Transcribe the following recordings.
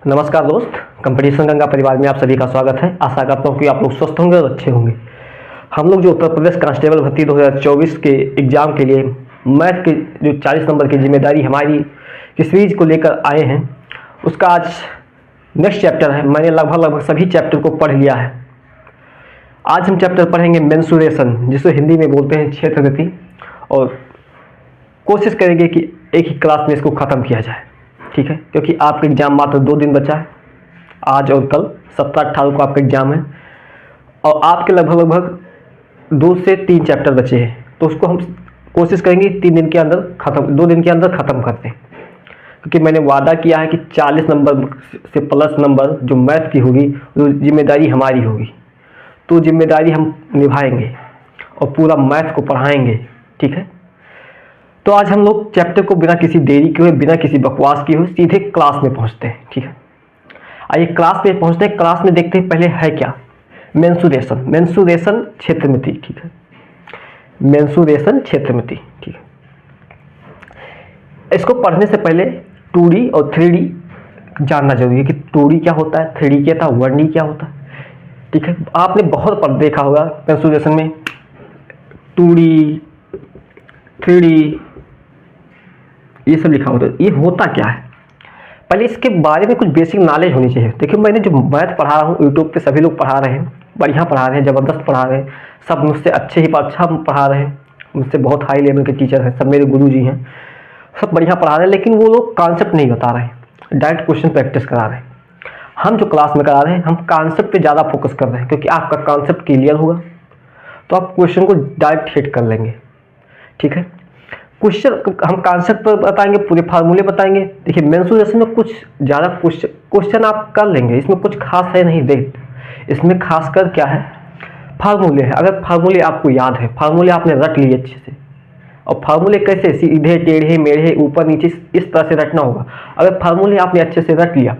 नमस्कार दोस्त, कंपटीशन गंगा परिवार में आप सभी का स्वागत है। आशा करता हूँ कि आप लोग स्वस्थ होंगे और अच्छे होंगे। हम लोग जो उत्तर प्रदेश कांस्टेबल भर्ती 2024 के एग्ज़ाम के लिए मैथ के जो 40 नंबर की जिम्मेदारी हमारी की सीरीज को लेकर आए हैं, उसका आज नेक्स्ट चैप्टर है। मैंने लगभग सभी चैप्टर को पढ़ लिया है। आज हम चैप्टर पढ़ेंगे मेंसुरेशन, जिसे हिंदी में बोलते हैं क्षेत्रगति, और कोशिश करेंगे कि एक ही क्लास में इसको ख़त्म किया जाए, ठीक है। क्योंकि आपका एग्ज़ाम मात्र 2 दिन बचा है, आज और कल 17-18 को आपका एग्ज़ाम है, और आपके लगभग 2 से 3 चैप्टर बचे हैं। तो उसको हम कोशिश करेंगे 3 दिन के अंदर ख़त्म, 2 दिन के अंदर ख़त्म करते हैं। क्योंकि मैंने वादा किया है कि 40 नंबर से प्लस नंबर जो मैथ की होगी वो जिम्मेदारी हमारी होगी, तो जिम्मेदारी हम निभाएंगे और पूरा मैथ को पढ़ाएंगे, ठीक है। तो आज हम लोग चैप्टर को बिना किसी देरी के हुए, बिना किसी बकवास किए हुए सीधे क्लास में पहुंचते हैं, ठीक है। आइए क्लास में पहुंचते हैं। क्लास में देखते हैं पहले है क्या मेंसुरेशन। मेंसुरेशन क्षेत्रमिति, ठीक है। मेंसुरेशन क्षेत्रमिति, ठीक है। इसको पढ़ने से पहले 2D और 3D जानना जरूरी है कि 2D क्या होता है, 3D क्या था, 1D क्या होता है, ठीक है। आपने बहुत पढ़ देखा होगा मेंसुरेशन में 2D 3D ये सब लिखा होता है। ये होता क्या है, पहले इसके बारे में कुछ बेसिक नॉलेज होनी चाहिए। देखिए, मैंने जो मैथ पढ़ा रहा हूँ, यूट्यूब पे सभी लोग पढ़ा रहे हैं, बढ़िया पढ़ा रहे हैं, ज़बरदस्त पढ़ा रहे हैं, सब मुझसे अच्छे ही अच्छा पढ़ा रहे हैं, मुझसे बहुत हाई लेवल के टीचर हैं, सब मेरे गुरु जी हैं, सब बढ़िया पढ़ा रहे हैं। लेकिन वो लोग कॉन्सेप्ट नहीं बता रहे हैं, डायरेक्ट क्वेश्चन प्रैक्टिस करा रहे हैं। हम जो क्लास में करा रहे हैं, हम कॉन्सेप्ट पे ज़्यादा फोकस कर रहे हैं, क्योंकि आपका कॉन्सेप्ट क्लियर होगा तो आप क्वेश्चन को डायरेक्ट हिट कर लेंगे, ठीक है। क्वेश्चन हम कॉन्सेप्ट पर बताएंगे, पूरे फार्मूले बताएंगे। देखिए, मेंसुरेशन में कुछ ज़्यादा क्वेश्चन आप कर लेंगे, इसमें कुछ खास है नहीं। देख, इसमें खासकर क्या है, फार्मूले है। अगर फार्मूले आपको याद है, फार्मूले आपने रट लिए अच्छे से, और फार्मूले कैसे, सीधे टेढ़े मेढ़े ऊपर नीचे इस तरह से रटना होगा। अगर फार्मूले आपने अच्छे से रट लिया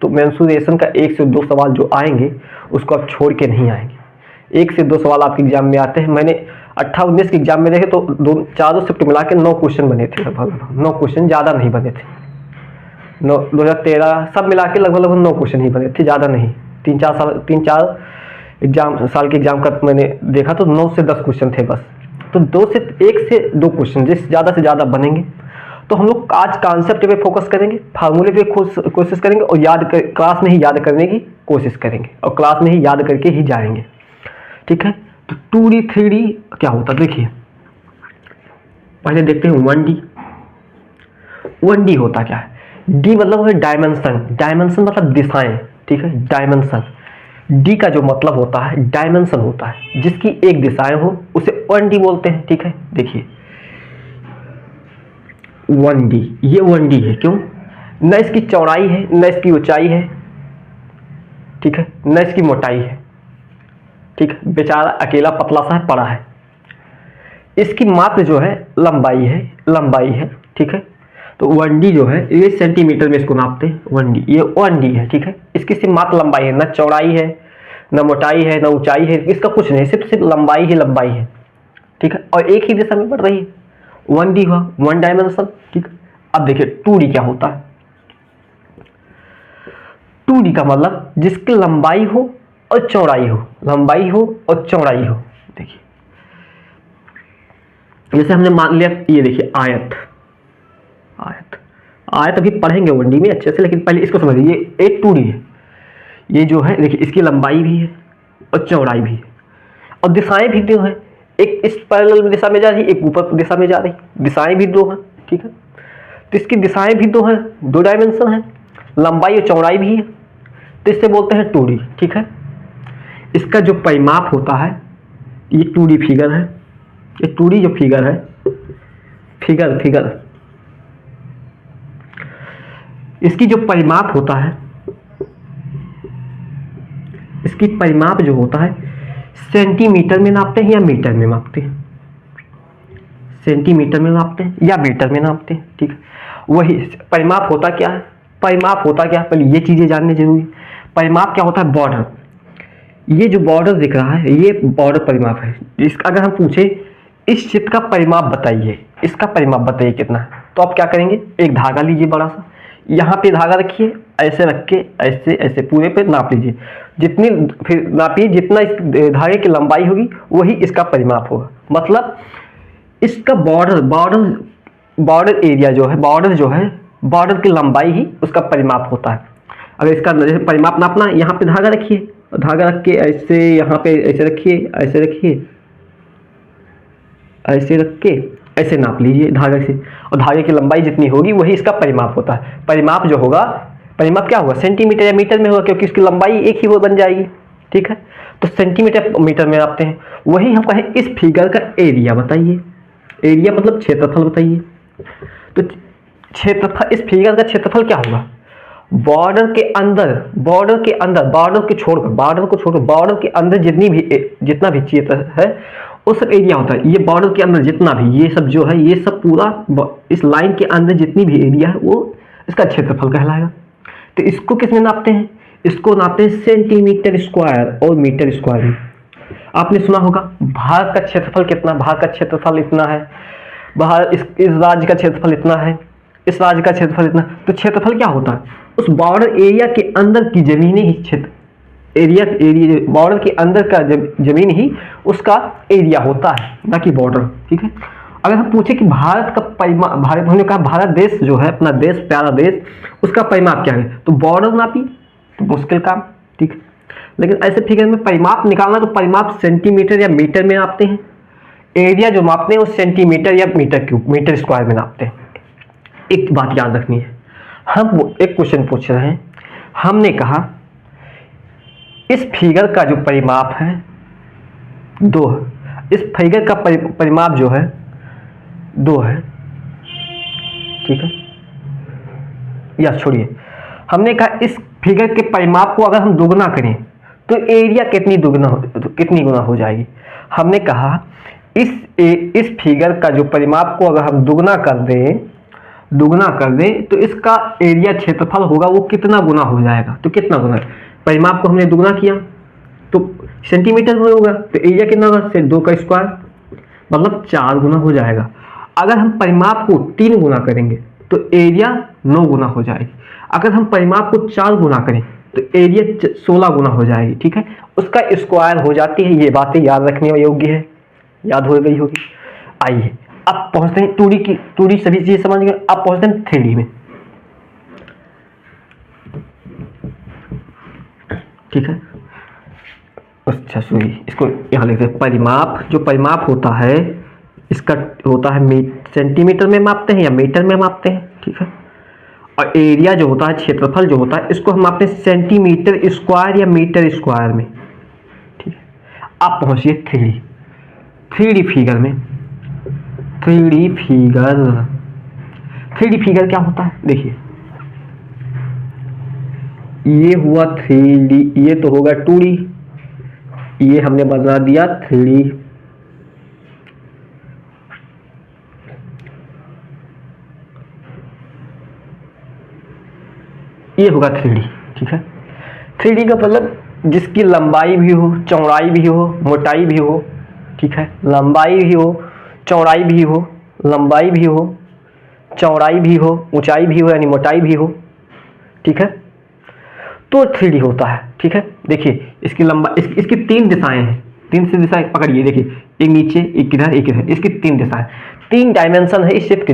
तो मेंसुरेशन का 1 से 2 सवाल जो आएंगे उसको आप छोड़ के नहीं आएंगे। 1 से 2 सवाल आपके एग्जाम में आते हैं। मैंने 18-19 के एग्जाम में देखे तो चारों शिफ्ट मिला के 9 क्वेश्चन बने थे, लगभग 9 क्वेश्चन, ज़्यादा नहीं बने थे। 2013 सब मिला के लगभग 9 क्वेश्चन ही बने थे, ज़्यादा नहीं। 3-4 एग्जाम साल के एग्जाम का मैंने देखा तो 9 से 10 क्वेश्चन थे बस। तो 1 से 2 क्वेश्चन जिस ज़्यादा से ज़्यादा बनेंगे। तो हम लोग आज कॉन्सेप्ट पे फोकस करेंगे, फार्मूले पे कोशिश करेंगे, और क्लास में ही याद करने की कोशिश करेंगे, और क्लास में ही याद करके ही जाएंगे, ठीक है। तो 2D 3D क्या होता है, देखिए पहले देखते हैं 1D। 1D होता क्या है, D मतलब है डायमेंशन, डायमेंशन मतलब दिशाएं, ठीक है। डायमेंशन, D का जो मतलब होता है डायमेंशन होता है, जिसकी एक दिशाएं हो उसे 1D बोलते हैं, ठीक है। देखिए 1D, ये 1D है, क्यों, न इसकी चौड़ाई है, न इसकी ऊंचाई है, ठीक है, न इसकी मोटाई है, ठीक है। बेचारा अकेला पतला सा है, पड़ा है। इसकी मात्र जो है लंबाई है, ठीक है। तो 1D जो है ये सेंटीमीटर में इसको नापते हैं। 1D, ये 1D है, ठीक है। इसकी सिर्फ मात्र लंबाई है, न चौड़ाई है, न मोटाई है, न ऊंचाई है, इसका कुछ नहीं, सिर्फ लंबाई ही लंबाई है, ठीक है। और एक ही दिशा में बढ़ रही है। 1D हुआ, 1 डायमेंशन, ठीक है। अब देखिए 2D क्या होता है। 2D का मतलब जिसकी लंबाई हो और चौड़ाई हो, लंबाई हो और चौड़ाई हो। देखिए जैसे हमने मान लिया, ये देखिए आयत अभी पढ़ेंगे 1D में अच्छे से, लेकिन पहले इसको समझिए। ये एक 2D है, ये जो है देखिए इसकी लंबाई भी है और चौड़ाई भी है, और दिशाएं भी दो हैं, एक इस पैरेलल दिशा में जा रही, एक ऊपर दिशा में जा रही, दिशाएं भी 2 हैं, ठीक है। तो इसकी दिशाएं भी 2 हैं, 2 डायमेंशन है, लंबाई और चौड़ाई भी है, तो इससे बोलते हैं 2D, ठीक है। इसका जो परिमाप होता है, ये 2D फिगर है, ये 2D जो फिगर है, फिगर इसकी जो परिमाप होता है, इसकी परिमाप जो होता है सेंटीमीटर में नापते हैं या मीटर में नापते हैं, सेंटीमीटर में नापते हैं या मीटर में नापते हैं, ठीक है। वही परिमाप होता क्या है, पहले ये चीजें जानने जरूरी है। परिमाप क्या होता है, बॉर्डर, ये जो बॉर्डर दिख रहा है ये बॉर्डर परिमाप है। इसका अगर हम पूछे इस चित्र का परिमाप बताइए, इसका परिमाप बताइए कितना है, तो आप क्या करेंगे, एक धागा लीजिए बड़ा सा, यहाँ पे धागा रखिए ऐसे रख के ऐसे ऐसे पूरे पे नाप लीजिए, जितनी फिर नापिए जितना इस धागे की लंबाई होगी वही इसका परिमाप होगा। मतलब इसका बॉर्डर एरिया जो है, बॉर्डर की लंबाई ही उसका परिमाप होता है। अगर इसका जैसे परिमाप नापना, यहाँ पे धागा रखिए, धागा रख के ऐसे यहाँ पे ऐसे रखिए, ऐसे रखिए, ऐसे रख के ऐसे नाप लीजिए धागे से, और धागे की लंबाई जितनी होगी वही इसका परिमाप होता है। परिमाप जो होगा, परिमाप क्या होगा, सेंटीमीटर या मीटर में होगा, क्योंकि इसकी लंबाई एक ही वो बन जाएगी। ठीक है, तो सेंटीमीटर मीटर में नापते हैं। वही हम कहें इस फिगर का एरिया बताइए, एरिया मतलब क्षेत्रफल बताइए। तो क्षेत्रफल, इस फिगर का क्षेत्रफल क्या होगा, बॉर्डर के अंदर, बॉर्डर के अंदर जितना भी क्षेत्र है उस एरिया होता है। ये बॉर्डर के अंदर जितना भी, ये सब जो है, ये सब पूरा इस लाइन के अंदर जितनी भी एरिया है वो इसका क्षेत्रफल कहलाएगा। तो इसको किस में नापते हैं, इसको नापते हैं सेंटीमीटर स्क्वायर और मीटर स्क्वायर में। आपने सुना होगा भारत का क्षेत्रफल कितना, भारत का क्षेत्रफल इतना है, इस राज्य का क्षेत्रफल इतना है, इस राज्य का क्षेत्रफल इतना। तो क्षेत्रफल क्या होता है, उस बॉर्डर एरिया के अंदर की जमीनें ही क्षेत्र, एरिया बॉर्डर के अंदर का जमीन ही उसका एरिया होता है, ना कि बॉर्डर। ठीक है, अगर हम पूछे कि भारत का परिमाप, हमने कहा भारत देश जो है, अपना देश, प्यारा देश, उसका परिमाप क्या है, तो बॉर्डर नापी, तो मुश्किल काम। ठीक है, लेकिन ऐसे फिगर में परिमाप निकालना तो परिमाप सेंटीमीटर या मीटर में नापते हैं, एरिया जो मापते हैं वो सेंटीमीटर या मीटर क्यूब, मीटर स्क्वायर में नापते हैं। एक बात याद रखनी है, हम एक क्वेश्चन पूछ रहे हैं, हमने कहा इस फिगर का जो परिमाप है 2 है, इस फिगर का परिमाप जो है 2 है। ठीक है, या छोड़िए, हमने कहा इस फिगर के परिमाप को अगर हम दुगना करें तो एरिया कितनी गुना हो जाएगी। हमने कहा इस फिगर का जो परिमाप को अगर हम दुगना कर दें तो इसका एरिया क्षेत्रफल होगा वो कितना गुना हो जाएगा। तो कितना गुना, परिमाप को हमने दुगना किया तो सेंटीमीटर में होगा, तो एरिया कितना होगा, 2 का स्क्वायर, मतलब 4 गुना हो जाएगा। अगर हम परिमाप को 3 गुना करेंगे तो एरिया 9 गुना हो जाएगी। अगर हम परिमाप को 4 गुना करें तो एरिया 16 गुना हो जाएगी। ठीक है, उसका स्क्वायर हो जाती है। ये बातें याद रखने योग्य है, याद हो गई होगी। आइए अब पहुंचते हैं 2D सभी चीजें समझ गए, अब पहुंचते हैं 3D में। ठीक है, अच्छा सॉरी, इसको यहाँ लिखते हैं परिमाप। जो परिमाप होता है इसका होता है सेंटीमीटर में मापते हैं या मीटर में मापते हैं। ठीक है, और एरिया जो होता है, क्षेत्रफल जो होता है, इसको हम मापते हैं सेंटीमीटर स्क्वायर या मीटर स्क्वायर में। ठीक है, आप पहुंचिए 3D फिगर में। 3D फिगर क्या होता है, देखिए ये हुआ 3D, ये तो होगा 2D, ये हमने बना दिया 3D। ये होगा 3D। ठीक है, 3D का मतलब जिसकी लंबाई भी हो, चौड़ाई भी हो, मोटाई भी हो। ठीक है, लंबाई भी हो, चौड़ाई भी हो, लंबाई भी हो, चौड़ाई भी हो, ऊंचाई भी हो, यानी मोटाई भी हो। ठीक है, तो 3D होता है। ठीक है, देखिए इसकी लंबाई, इसकी 3 दिशाएं हैं, 3 से दिशाएं पकड़िए, देखिए एक नीचे, एक इधर, एक इधर, इसकी 3 दिशाएं, 3 डायमेंशन है इस चित्र के।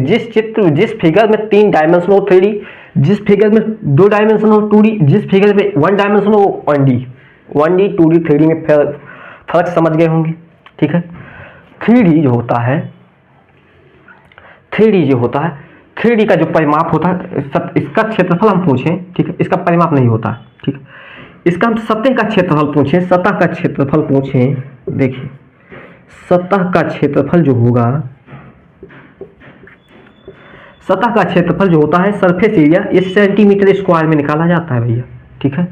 जिस फिगर में 3 डायमेंशन हो 3D, जिस फिगर में 2 डायमेंशन हो 2D, जिस फिगर में 1 डायमेंशन हो 1D, 2D 3D में फर्क समझ गए होंगे। ठीक है, 3D जो होता है, 3D का जो परिमाप होता है, इसका क्षेत्रफल हम पूछें, ठीक है, इसका परिमाप नहीं होता। ठीक है, इसका हम सतह का क्षेत्रफल पूछें, सतह का क्षेत्रफल पूछें, देखिए सतह का क्षेत्रफल जो होगा, सतह का क्षेत्रफल जो होता है, सरफेस एरिया, ये सेंटीमीटर स्क्वायर में निकाला जाता है भैया। ठीक है,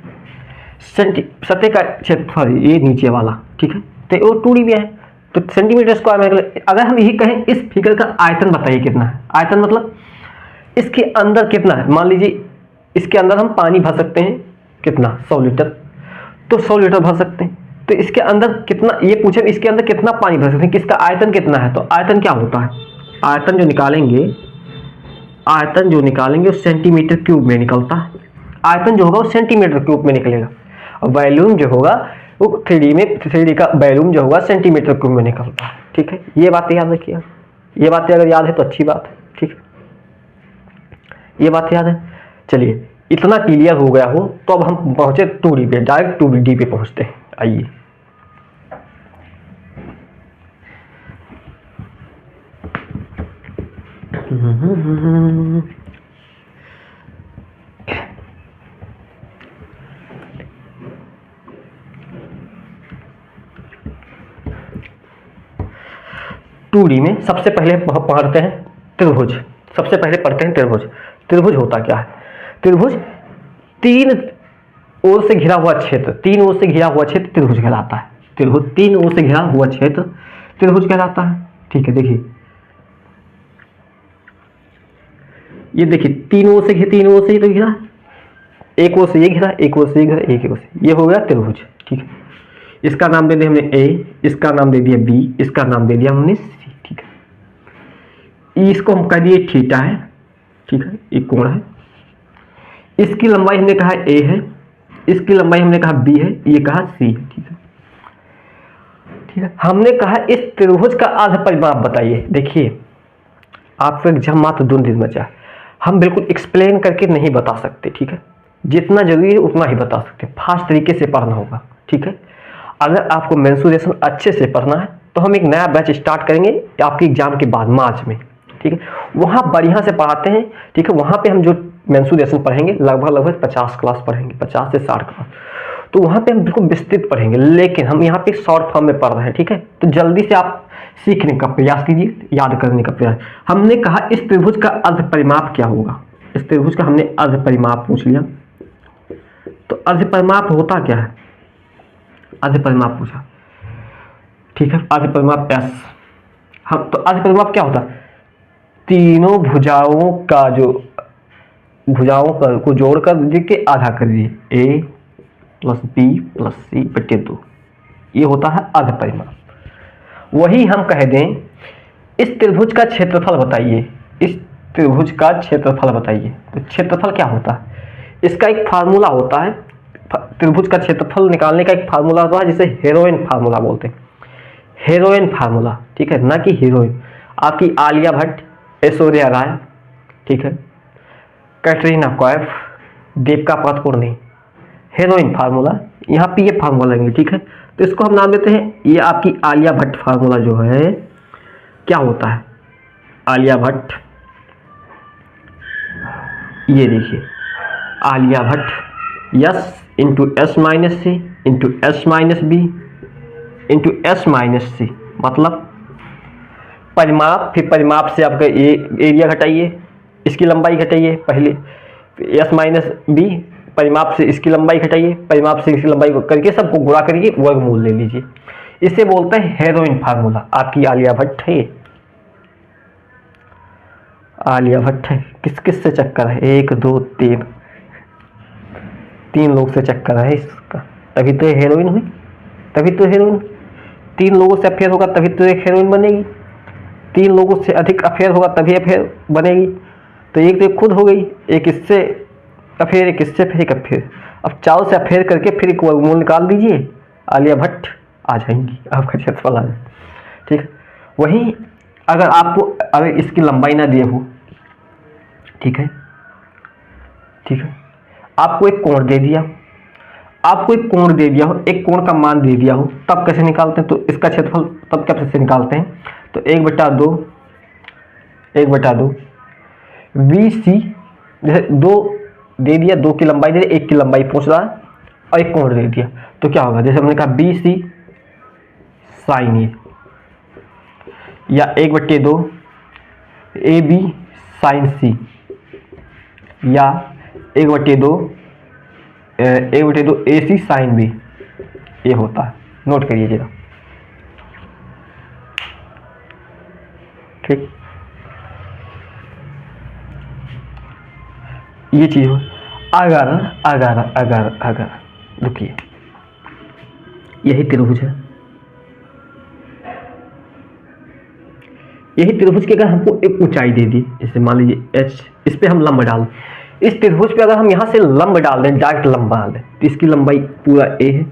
सतह का क्षेत्रफल ये नीचे वाला। ठीक है, तो वो 2D में है तो सेंटीमीटर स्क्वायर में। अगर हम यही कहें इस फिगर का आयतन बताइए कितना है, आयतन मतलब इसके अंदर कितना है। मान लीजिए इसके अंदर हम पानी भर सकते हैं, कितना, 100 लीटर, तो 100 लीटर भर सकते हैं। तो इसके अंदर कितना, ये पूछे इसके अंदर कितना पानी भर सकते हैं, किसका आयतन कितना है। तो आयतन क्या होता है, आयतन जो निकालेंगे वो सेंटीमीटर क्यूब में निकलता है। आयतन जो होगा वो सेंटीमीटर क्यूब में निकलेगा, और वॉल्यूम जो होगा वो 3D का वॉल्यूम जो होगा सेंटीमीटर क्यूब में निकलता है। ठीक है, ये बातें याद रखिए। ये बातें अगर याद है तो अच्छी बात है। ठीक है, ये बात याद है। चलिए, इतना क्लियर हो गया हो तो अब हम पहुंचे 2D पे, डायरेक्ट 2D पे पहुंचते हैं। आइए, टू डी में सबसे पहले पढ़ते हैं त्रिभुज। सबसे पहले पढ़ते हैं त्रिभुज। त्रिभुज होता क्या है? त्रिभुज तीन ओर से घिरा हुआ क्षेत्र, तीन ओर से घिरा हुआ क्षेत्र त्रिभुज कहलाता है। त्रिभुज तीन ओर से घिरा हुआ क्षेत्र त्रिभुज कहलाता है। ठीक है, देखिए ये देखिए, तीन ओर से ही तो घिरा, एक ओर से ये घिरा, एक ओर से ये घिरा, एक ओर से ये हो गया त्रिभुज। ठीक है, इसका नाम दे दिया हमने ए, इसका नाम दे दिया बी, इसका नाम दे दिया हमने सी। ठीक है, इसको हम कह दिए थीटा है। ठीक है, एक कोण है, इसकी लंबाई हमने कहा ए है, इसकी लंबाई हमने कहा बी है, ये कहा सी है। ठीक है, ठीक है, हमने कहा इस त्रिभुज का आधा परिमाप बताइए। देखिए, आपको एग्जाम मात्र 2 दिन बचा है, हम बिल्कुल एक्सप्लेन करके नहीं बता सकते। ठीक है, जितना जरूरी है उतना ही बता सकते हैं, फास्ट तरीके से पढ़ना होगा। ठीक है, अगर आपको मेंसुरेशन अच्छे से पढ़ना है तो हम एक नया बैच स्टार्ट करेंगे आपके एग्जाम के बाद, मार्च में। ठीक है, वहाँ बढ़िया से पढ़ाते हैं। ठीक है, वहाँ पे हम जो मेंसुरेशन पढ़ेंगे लगभग 50 क्लास पढ़ेंगे, 50 से 60 क्लास, तो वहाँ पे हम बिल्कुल विस्तृत पढ़ेंगे, लेकिन हम यहाँ पे शॉर्ट फॉर्म में पढ़ रहे हैं। ठीक है, तो जल्दी से आप सीखने का प्रयास कीजिए, याद करने का प्रयास। हमने कहा इस त्रिभुज का अर्ध परिमाप क्या होगा। इस त्रिभुज का हमने अर्ध परिमाप पूछ लिया, तो अर्ध परिमाप होता क्या है? अर्ध परिमाप पूछा। ठीक है, अर्ध परिमाप एस। हम तो अर्ध परिमाप क्या होता है? तीनों भुजाओं का जो भुजाओं को जोड़कर के आधा कर दिए, ए प्लस बी प्लस सी बटे 2, ये होता है अर्ध परिमाप। वही हम कह दें इस त्रिभुज का क्षेत्रफल बताइए, इस त्रिभुज का क्षेत्रफल बताइए, तो क्षेत्रफल क्या होता है? इसका एक फार्मूला होता है, त्रिभुज का क्षेत्रफल निकालने का एक फार्मूला होता है जिसे हेरोइन फार्मूला बोलते हैं। हेरोइन फार्मूला, ठीक है, ना कि हीरोइन। आपकी आलिया भट्ट, ऐश्वर्या राय, ठीक है, कैटरीना कैफ, दीपिका पादुकोण, हेरोइन फार्मूला, यहाँ पे ये फार्मूला लेंगे। ठीक है, तो इसको हम नाम देते हैं, ये आपकी आलिया भट्ट फार्मूला जो है क्या होता है? आलिया भट्ट, ये देखिए Alia Bhatt S into S minus C into S minus B into S minus C, मतलब परिमाप, फिर परिमाप से आपका ये एरिया घटाइए, इसकी लंबाई घटाइए पहले, एस माइनस बी, परिमाप से इसकी लंबाई घटाइए, परिमाप से इसकी लंबाई को करके सबको गुणा करिए, वर्गमूल ले लीजिए। इसे बोलते हैं हेरोइन फार्मूला। आपकी आलिया भट्ट है, आलिया भट्ट है, किस किस से चक्कर है? 1 2 3, 3 लोग से चक्कर है इसका, तभी तो हेरोइन हुई, तभी तो हेरोइन। 3 लोगों से अफेयर होगा तभी तो एक हेरोइन बनेगी, 3 लोगों से अधिक अफेयर होगा तभी अफेयर बनेगी। तो एक तो खुद हो गई, एक इससे अफेयर, एक इससे, फिर एक अफेयर। अब चारों से अफेयर करके फिर एक वर्गमूल निकाल दीजिए, आलिया भट्ट आ जाएंगी, आपका क्षेत्रफल आ जाए। ठीक, वहीं अगर आपको अगर इसकी लंबाई ना दिए हो, ठीक है, ठीक है, आपको एक कोण दे दिया, आपको एक कोण दे दिया हो, एक कोण का मान दे दिया हो, तब कैसे निकालते हैं? तो इसका क्षेत्रफल तब कैसे निकालते हैं? तो 1/2 वी सी, जैसे 2 दे दिया, 2 की लंबाई दे दिया, 1 की लंबाई पूछ रहा है और एक कोण दे दिया, तो क्या होगा? जैसे हमने कहा बी सी साइन ए, या 1/2 ए बी साइन सी, या 1/2 ए सी साइन बी, ये होता है। नोट करिए जरा, ठीक, ये चीज हो। अगर रुकिए, यही त्रिभुज है, यही त्रिभुज की अगर हमको एक ऊंचाई दे दी, जैसे मान लीजिए h, इस पे हम लंब डाल, इस त्रिभुज पे अगर हम यहाँ से लंब डाल दें, डायरेक्ट लंब डाल दें, तो इसकी लंबाई पूरा ए है।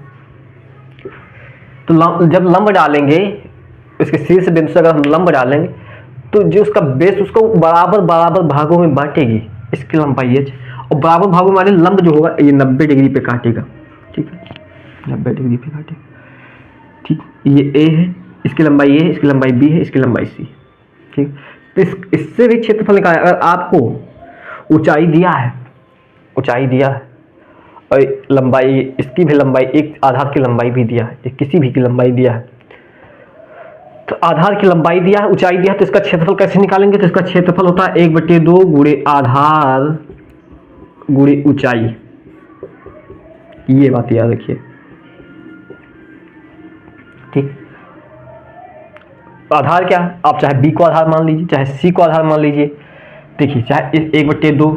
तो जब लंब डालेंगे, इसके शीर्ष बिंदु से अगर हम लंब डालेंगे तो जो उसका बेस उसको बराबर बराबर भागों में बांटेगी, इसकी लंबाई एच। और बराबर भागों में माने लंब जो होगा ये 90 डिग्री पे काटेगा, ठीक है, 90 डिग्री पे काटेगा, ठीक। ये ए है, इसकी लंबाई ए है, इसकी लंबाई बी है, इसकी लंबाई सी, ठीक। तो इससे भी क्षेत्रफल निकालना। अगर आपको ऊंचाई दिया है, ऊंचाई दिया है और लंबाई, इसकी भी लंबाई, एक आधार की लंबाई भी दिया है, किसी भी की लंबाई दिया है, तो आधार की लंबाई दिया है, ऊंचाई दिया है, तो इसका क्षेत्रफल कैसे निकालेंगे? तो इसका क्षेत्रफल होता है 1/2 गुणे आधार गुणे ऊंचाई। ये बात याद रखिए, ठीक। आधार क्या है? आप चाहे बी को आधार मान लीजिए, चाहे सी को आधार मान लीजिए। देखिए, चाहे 1/2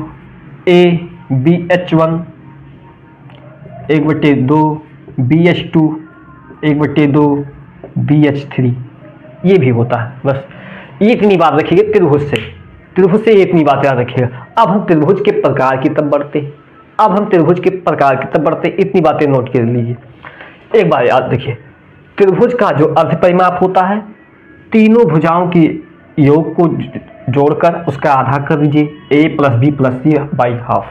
A B H 1, 1/2 B H 2, 1/2 B H 3, ये भी होता है। बस ये इतनी बात रखिएगा त्रिभुज से, त्रिभुज से ये इतनी बात याद रखिएगा। अब हम त्रिभुज के प्रकार की तरफ बढ़ते, अब हम त्रिभुज के प्रकार की तरफ बढ़ते, इतनी बातें नोट कर लीजिए। एक बार याद रखिए, त्रिभुज का जो अर्ध परिमाप होता है, तीनों भुजाओं की योग को जोड़कर उसका आधा कर दीजिए, a + b + c / ½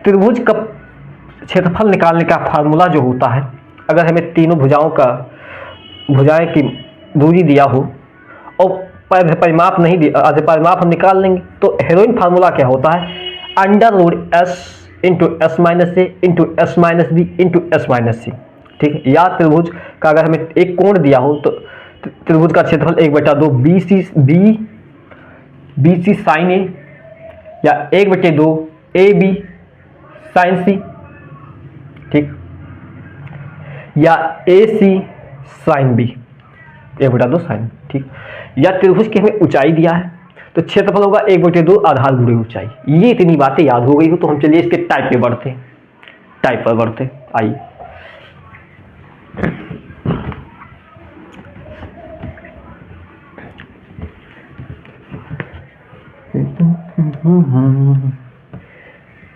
त्रिभुज का क्षेत्रफल निकालने का फार्मूला जो होता है, अगर हमें तीनों भुजाएं की दूरी दिया हो और परिमाप नहीं दिया, अर्ध परिमाप हम निकाल लेंगे, तो हेरोइन फार्मूला क्या होता है? √s × s - a × s - b × s - c, ठीक है। या त्रिभुज का अगर हमें एक कोण दिया हो तो त्रिभुज का क्षेत्रफल 1/2 BC sin a या 1/2 AB sin c, ठीक, या AC sin b, 1/2 sin, ठीक। या त्रिभुज की हमें ऊंचाई दिया है तो क्षेत्रफल होगा 1/2 आधार गुणे ऊंचाई। ये इतनी बातें याद हो गई हो तो हम चलिए इसके टाइप पे बढ़ते हैं, टाइप पर बढ़ते आइए।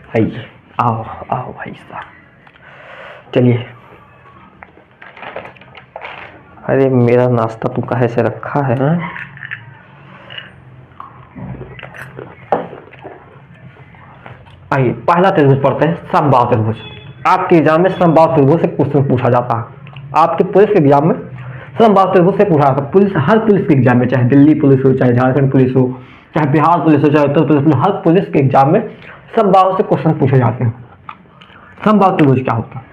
आइए, आओ आओ भाई साहब, चलिए। अरे मेरा नाश्ता तू कहाँ से रखा है? आइए, पहला त्रिभुज पढ़ते हैं, समबाहु त्रिभुज। आपके एग्जाम में समबाहु त्रिभुज से क्वेश्चन पूछा जाता है। आपके पुलिस के एग्जाम में समबाहु त्रिभुज से पूछा जाता है। पुलिस, हर पुलिस के एग्जाम में, चाहे दिल्ली पुलिस हो, चाहे झारखंड पुलिस हो, चाहे बिहार पुलिस हो, चाहे उत्तर प्रदेश पुलिस, हर पुलिस के एग्जाम में समबाहु से क्वेश्चन पूछे जाते हैं। समबाहु त्रिभुज क्या होता है?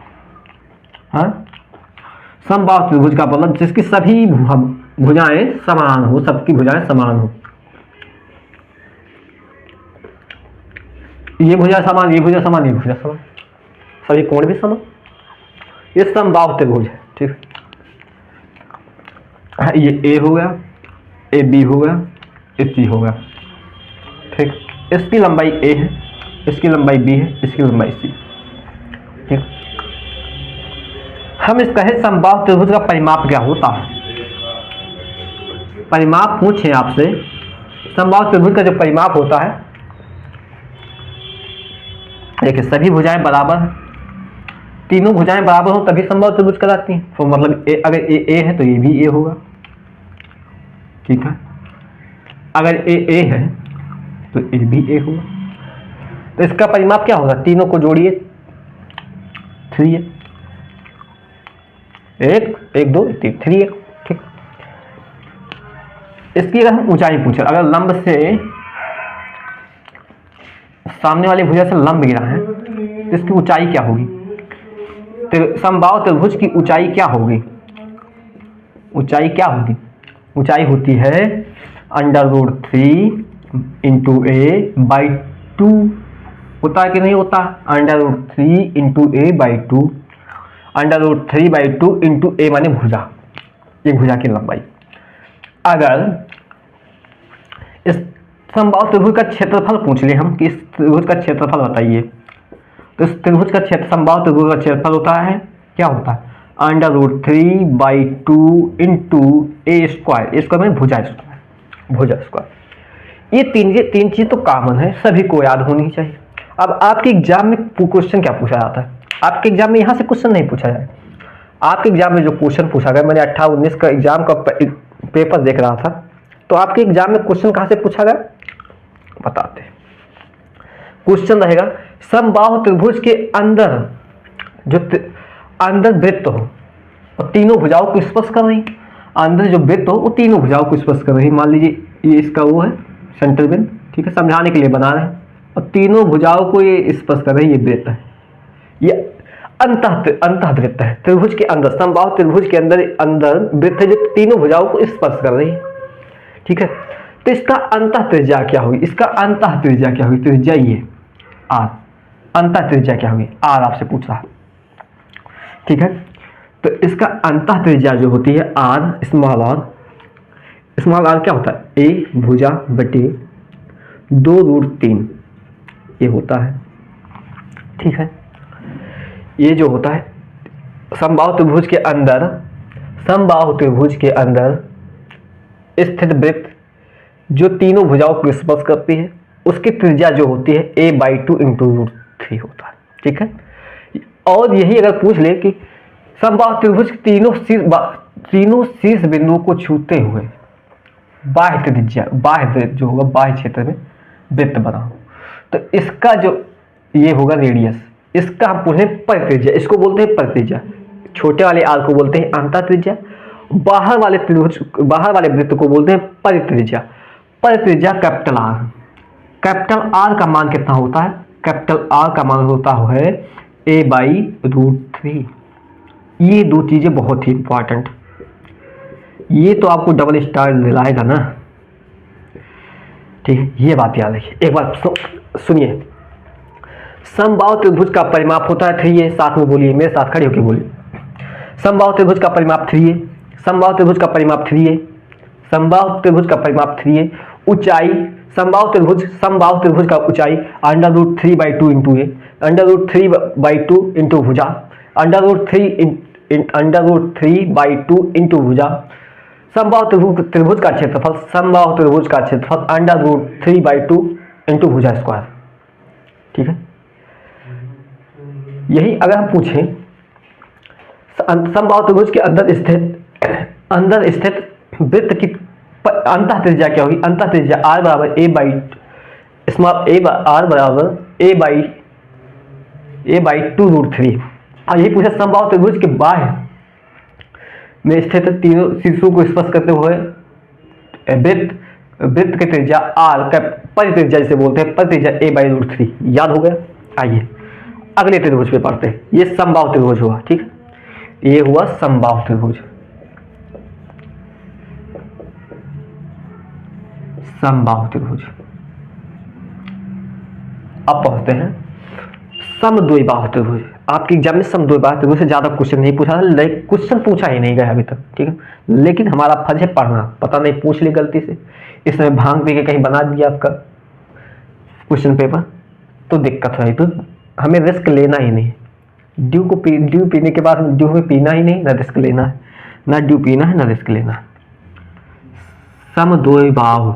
हाँ, समबाहु त्रिभुज का मतलब जिसकी सभी भुजाएं समान हो, सबकी भुजाएं समान हो। ये भुजा समान, ये भुजा समान, ये भुजा समान, सभी कोण भी समान, ये समबाहु त्रिभुज है, ठीक। ये ए हो गया, ए बी हो गया, ए सी हो गया, ठीक। इसकी लंबाई ए है, इसकी लंबाई बी है, इसकी लंबाई सी, ठीक। हम इस कहे समबाहु त्रिभुज का परिमाप क्या होता है? परिमाप पूछे आपसे, समबाहु त्रिभुज का जो परिमाप होता है, देखिए सभी भुजाएं बराबर हैं, तीनों भुजाएं बराबर हो तभी समबाहु त्रिभुज कहलाती हैं। तो मतलब अगर ए है तो ये भी ए होगा, ठीक है। अगर ए है तो ए भी ए होगा। तो इसका परिमाप क्या होगा? तीनों को जोड़िए, 3 है, 1 2 3, 3 है, ठीक। इसकी अगर हम ऊंचाई पूछे, अगर लंब से सामने वाली भुजा से लंब गिरा है तो इसकी ऊंचाई क्या होगी? तो समबाहु त्रिभुज की ऊंचाई क्या होगी? ऊंचाई क्या होगी? ऊंचाई होती है √3 × a/2, होता है कि नहीं होता? √3 × a/2, √3/2 × a माने भुजा, ये भुजा की लंबाई। अगर इस समबाहु त्रिभुज का क्षेत्रफल पूछ ले हम कि इस त्रिभुज का क्षेत्रफल बताइए, तो इस त्रिभुज का समबाहु त्रिभुज का क्षेत्रफल होता है, क्या होता है? √3/2 × a², a² में भुजा स्क्वायर, भुजा स्क्वायर। ये तीन चीज तो कॉमन है, सभी को याद होनी चाहिए। अब आपके एग्जाम में क्वेश्चन क्या पूछा जाता है? आपके एग्जाम में यहाँ से क्वेश्चन नहीं पूछा जाए। आपके एग्जाम में जो क्वेश्चन पूछा गया, मैंने 18-19 का एग्जाम का पेपर देख रहा था, तो आपके एग्जाम में क्वेश्चन कहाँ से पूछा गया बताते हैं। क्वेश्चन रहेगा समबाहु त्रिभुज के अंदर जो अंदर वृत्त हो और तीनों भुजाओं को स्पर्श कर रही, अंदर जो वृत्त हो वो तीनों भुजाओं को स्पर्श कर रही। मान लीजिए ये इसका वो है सेंटर बिंदु, ठीक है, समझाने के लिए बना रहे हैं, और तीनों भुजाओं को ये स्पर्श कर रही, ये वृत्त है, ये अंतः वृत्त है त्रिभुज के अंदर, समबाहु त्रिभुज के अंदर वृत्त है जो तीनों भुजाओं को स्पर्श कर रही है, ठीक है। तो इसका अंतः त्रिज्या क्या हुई? इसका अंतः त्रिज्या क्या हुई? त्रिज्या ये आर, अंतः त्रिज्या क्या हुई? आर आपसे पूछ रहा, ठीक है। तो इसका अंतः त्रिज्या जो होती है आर, स्मॉल आर क्या होता है? ए भुजा बटे 2√3 ये होता है, ठीक है। ये जो होता है समबाहु त्रिभुज के अंदर स्थित वृत्त जो तीनों भुजाओं को स्पर्श करती है, उसकी त्रिज्या जो होती है a/2 × √3 होता है, ठीक है। और यही अगर पूछ ले कि समबाहु त्रिभुज तीनों शीर्ष बिंदुओं को छूते हुए बाह्य त्रिज्या, बाह्य जो होगा बाह्य क्षेत्र में वृत्त बना हो, तो इसका जो ये होगा रेडियस, इसका हम पूछे परित्रिज्या, इसको बोलते हैं परित्रिज्या। छोटे वाले आर को बोलते हैं अंतः त्रिज्या, बाहर वाले वृत्त को बोलते हैं परित्रिज्या। परित्रिज्या कैपिटल आर का मान कितना होता है? कैपिटल आर का मान होता है a/√3। ये दो चीजें बहुत ही इंपॉर्टेंट, ये तो आपको डबल स्टार दिलाएगा ना, ठीक है। ये बात याद रखिए। एक बार सुनिए, समबाहु त्रिभुज का परिमाप होता है 3a, साथ में बोलिए, मेरे साथ खड़े होकर बोलिए। समबाहु त्रिभुज का परिमाप 3a, समबाहु त्रिभुज का परिमाप 3a, समबाहु त्रिभुज का परिमाप 3a। ऊंचाई समबाहु त्रिभुज का ऊंचाई √3/2 × a, √3/2 × भुजा, √3/2 × भुजा। समबाहु त्रिभुज का क्षेत्रफल √3/2 × भुजा स्क्वायर, ठीक है। यही अगर हम पूछें समबाहु त्रिभुज के अंदर स्थित वृत्त की अंतः त्रिज्या क्या होगी? अंतः त्रिज्या r बराबर a/2√3। और यही पूछा समबाहु त्रिभुज के बाह्य में स्थित तीनों शीर्षों को स्पर्श करते हुए वृत्त की त्रिज्या r, परित्रिज्या जिसे बोलते हैं, परित्रिज्या a/√3। याद हो गया? आइए अगले त्रिभुज पे पढ़ते हैं। ये समबाहु त्रिभुज हुआ, ठीक है, ये हुआ समबाहु त्रिभुज। समबाहु त्रिभुज। अब पढ़ते हैं समद्विबाहु त्रिभुज। आपके एग्जाम में समद्विबाहु त्रिभुज से ज्यादा क्वेश्चन नहीं पूछा, क्वेश्चन पूछा ही नहीं गया अभी तक, ठीक है। लेकिन हमारा फर्ज है पढ़ना, पता नहीं पूछ ली गलती से, इसमें भांग पी के कहीं बना दिया आपका क्वेश्चन पेपर, तो दिक्कत है। तो हमें रिस्क लेना ही नहीं, ड्यू पीने के बाद ड्यू में पीना ही नहीं, ना रिस्क लेना है, ना ड्यू पीना है ना रिस्क लेना है। समद्विबाहु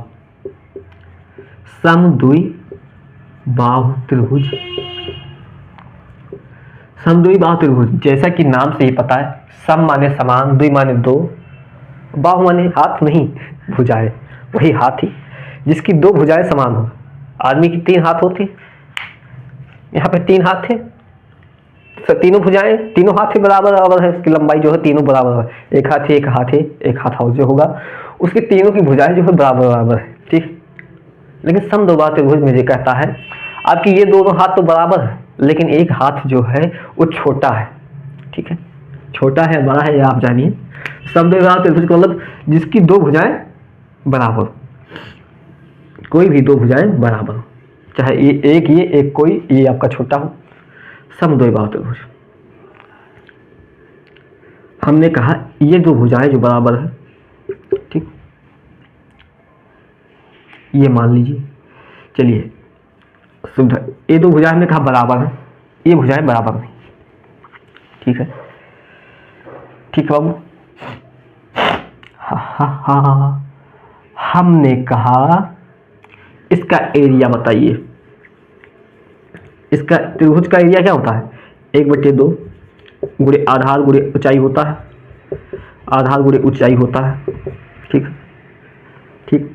त्रिभुज। समद्विबाहु त्रिभुज जैसा कि नाम से ही पता है, सम माने समान, द्वि माने दो, बाहु माने हाथ नहीं भुजाएं, वही हाथ ही जिसकी दो भुजाएं समान हो। आदमी की 3 हाथ होती, यहाँ पे 3 हाथ थे, तीनों भुजाएं, तीनों हाथ ही बराबर है, उसकी लंबाई जो है तीनों बराबर है, एक हाथ जो होगा उसकी तीनों की भुजाएं जो है बराबर है, ठीक। लेकिन समद्विबाहु त्रिभुज में ये कहता है आपकी ये दोनों हाथ तो बराबर है, लेकिन एक हाथ जो है वो छोटा है, ठीक है, छोटा है बड़ा है, ये आप जानिए। समद्विबाहु त्रिभुज का मतलब जिसकी दो भुजाएं बराबर, कोई भी दो भुजाएं बराबर हो, चाहे ये एक कोई ये आपका छोटा हो, समद्विबाहु त्रिभुज। हमने कहा ये दो भुजाएं जो बराबर है, ठीक, ये मान लीजिए, चलिए सुविधा, ये दो भुजाएं हमने कहा बराबर है, ये भुजाएं बराबर नहीं, ठीक है, ठीक है बाबू। हमने कहा इसका एरिया बताइए। इसका त्रिभुज का एरिया क्या होता है? 1/2 गुणे आधार गुणे ऊंचाई होता है, आधार गुणे ऊंचाई होता है। ठीक ठीक।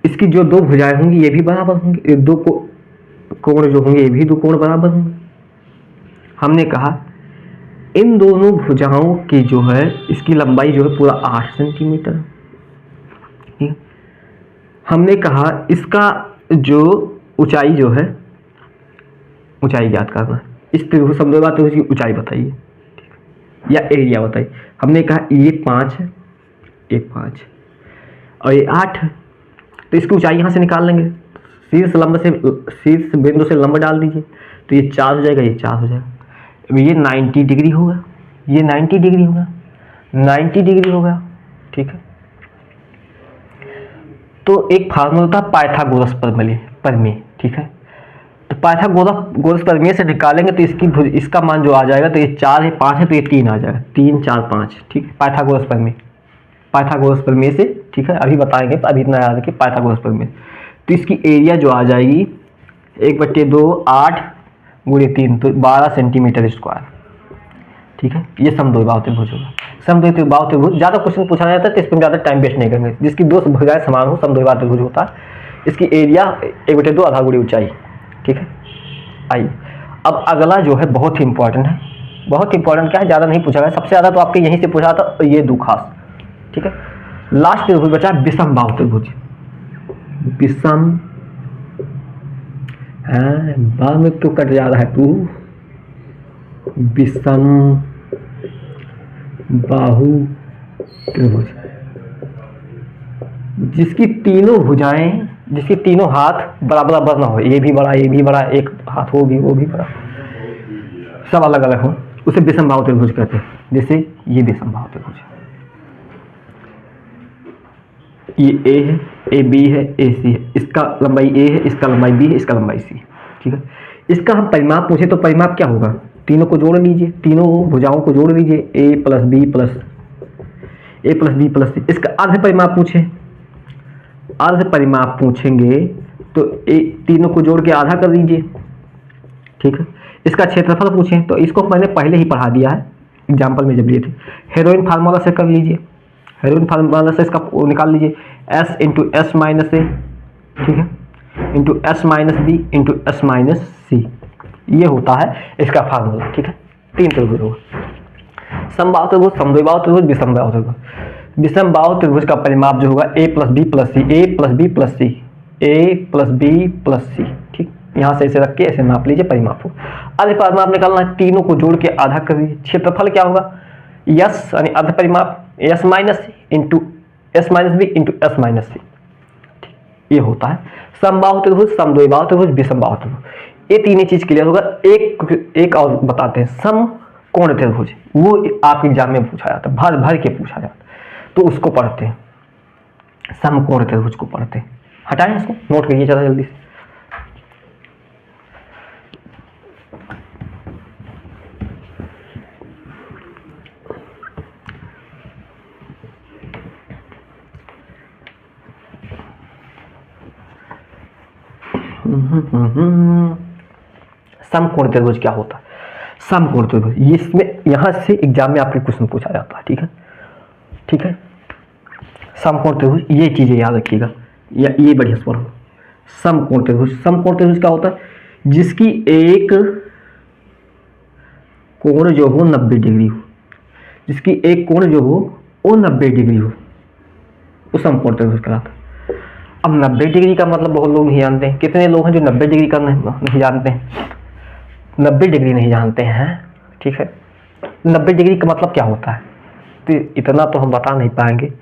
इसकी जो दो भुजाएं होंगी ये भी बराबर होंगी, ये दो कोण जो होंगे ये भी दो कोण बराबर होंगे। हमने कहा इन दोनों भुजाओं की जो है इसकी लंबाई जो है पूरा 8 सेंटीमीटर है। हमने कहा इसका जो ऊंचाई जो है, ऊंचाई ज्ञात करना है। इस त्रिभुज समद्विबाहु त्रिभुज की ऊंचाई बताइए या एरिया बताइए। हमने कहा ये 5 है, ये 5 और ये 8 है, तो इसकी ऊंचाई यहाँ से निकाल लेंगे। शीर्ष बिंदु से लंब डाल दीजिए तो ये 4 हो जाएगा, ये 4 हो जाएगा। ये 90 डिग्री होगा, ये 90 डिग्री होगा, 90 डिग्री होगा। ठीक है। तो एक फार्मूला था पाइथागोरस प्रमेय। ठीक है। तो पाइथागोरस प्रमेय से निकालेंगे तो इसका मान जो आ जाएगा, तो ये 4 है, 5 है, तो ये 3 आ जाएगा, 3 4 5। ठीक है। पाइथागोरस प्रमेय से। ठीक है। अभी बताएंगे, तो अभी इतना याद है कि पाइथागोरस प्रमेय। तो इसकी एरिया जो आ जाएगी 1/2 8 गुणे 3, तो 12 सेंटीमीटर स्क्वायर। ठीक है। ये समद्विबाहु त्रिभुज होगा। समद्विबाहु त्रिभुज ज़्यादा क्वेश्चन पूछा जाता है तो इसमें ज़्यादा टाइम वेस्ट नहीं करेंगे। जिसकी दो भुजाएं समान हो समद्विबाहु त्रिभुज होता है। इसकी एरिया 1/2 आधार गुणे ऊंचाई। ठीक है। आइए अब अगला जो है बहुत ही इंपॉर्टेंट है। बहुत इंपॉर्टेंट क्या है, ज़्यादा नहीं पूछा गया, सबसे ज़्यादा तो आपके यहीं से पूछा था, ये दो खास। ठीक है। लास्ट त्रिभुज बचा विषमबाहु त्रिभुज। विषम बार में तो कट जा रहा है तू। विषम बाहु त्रिभुज जिसकी तीनों भुजाएं, जिसके तीनों हाथ बराबर बराबर ना हो, ये भी बड़ा ये भी बड़ा, एक हाथ हो भी वो भी बड़ा, सब अलग अलग हो, उसे विषमबाहु त्रिभुज कहते हैं। जैसे ये विषमबाहु त्रिभुज, ये ए है, ए बी है, ए सी है, इसका लंबाई ए है, इसका लंबाई बी है, इसका लंबाई सी है। ठीक है। इसका हम परिमाप पूछे तो परिमाप क्या होगा, तीनों को जोड़ लीजिए, तीनों भुजाओं को जोड़ लीजिए, ए प्लस बी प्लस सी। इसका अर्ध परिमाप पूछे, अर्ध परिमाप पूछेंगे तो तीनों को जोड़ के आधा कर दीजिए। ठीक है। इसका क्षेत्रफल पूछें तो इसको मैंने पहले ही पढ़ा दिया है एग्जाम्पल में जब लिए थे। हेरोइन फार्मूला से कर लीजिए, हेरोइन फार्मूला से इसका निकाल लीजिए, s into S minus A, ठीक है, into S minus B into S minus C, ये होता है इसका फार्मूला। ठीक है। 3 त्रिभुज होगा, समबाहु त्रिभुज, समद्विबाहु त्रिभुज, विषमबाहु त्रिभुज। विषमबाहु त्रिभुज का परिमाप जो होगा a plus B plus C, A plus B plus C, A plus B plus C. ठीक, यहाँ से ऐसे रख के ऐसे नाप लीजिए, परिमाप हो। अर्ध परिमाप निकालना है, तीनों को जोड़ के आधा कर दीजिए। क्षेत्रफल क्या होगा, यस यानी अर्ध परिमाप S minus into S minus B into S minus C, ये होता है समबाहु त्रिभुज, समद्विबाहु त्रिभुज, विषमबाहु त्रिभुज। ये तीन चीज क्लियर होगा। एक और बताते हैं, समकोण त्रिभुज, वो आपके एग्जाम में पूछा जाता है, भर भर के पूछा जाता है, तो उसको पढ़ते हैं, समकोण त्रिभुज को पढ़ते हैं। हटाएं इसको, नोट करिए जरा जल्दी से। समकोण त्रिभुज क्या होता है, समकोण त्रिभुज इसमें यहां से एग्जाम में आपके क्वेश्चन पूछा जाता है। ठीक है, ठीक है। समकोण त्रिभुज, ये चीजें याद रखिएगा, ये बढ़िया से पढ़ो। समकोण त्रिभुज, समकोण त्रिभुज क्या होता है, जिसकी एक कोण जो हो 90 डिग्री हो, जिसकी एक कोण जो हो वो 90 डिग्री हो, वो समकोण त्रिभुज कहलाता है। अब 90 डिग्री का मतलब बहुत लोग नहीं जानते हैं। कितने लोग हैं जो 90 डिग्री का नहीं जानते हैं, 90 डिग्री नहीं जानते हैं। ठीक है, 90 डिग्री का मतलब क्या होता है, तो इतना तो हम बता नहीं पाएंगे।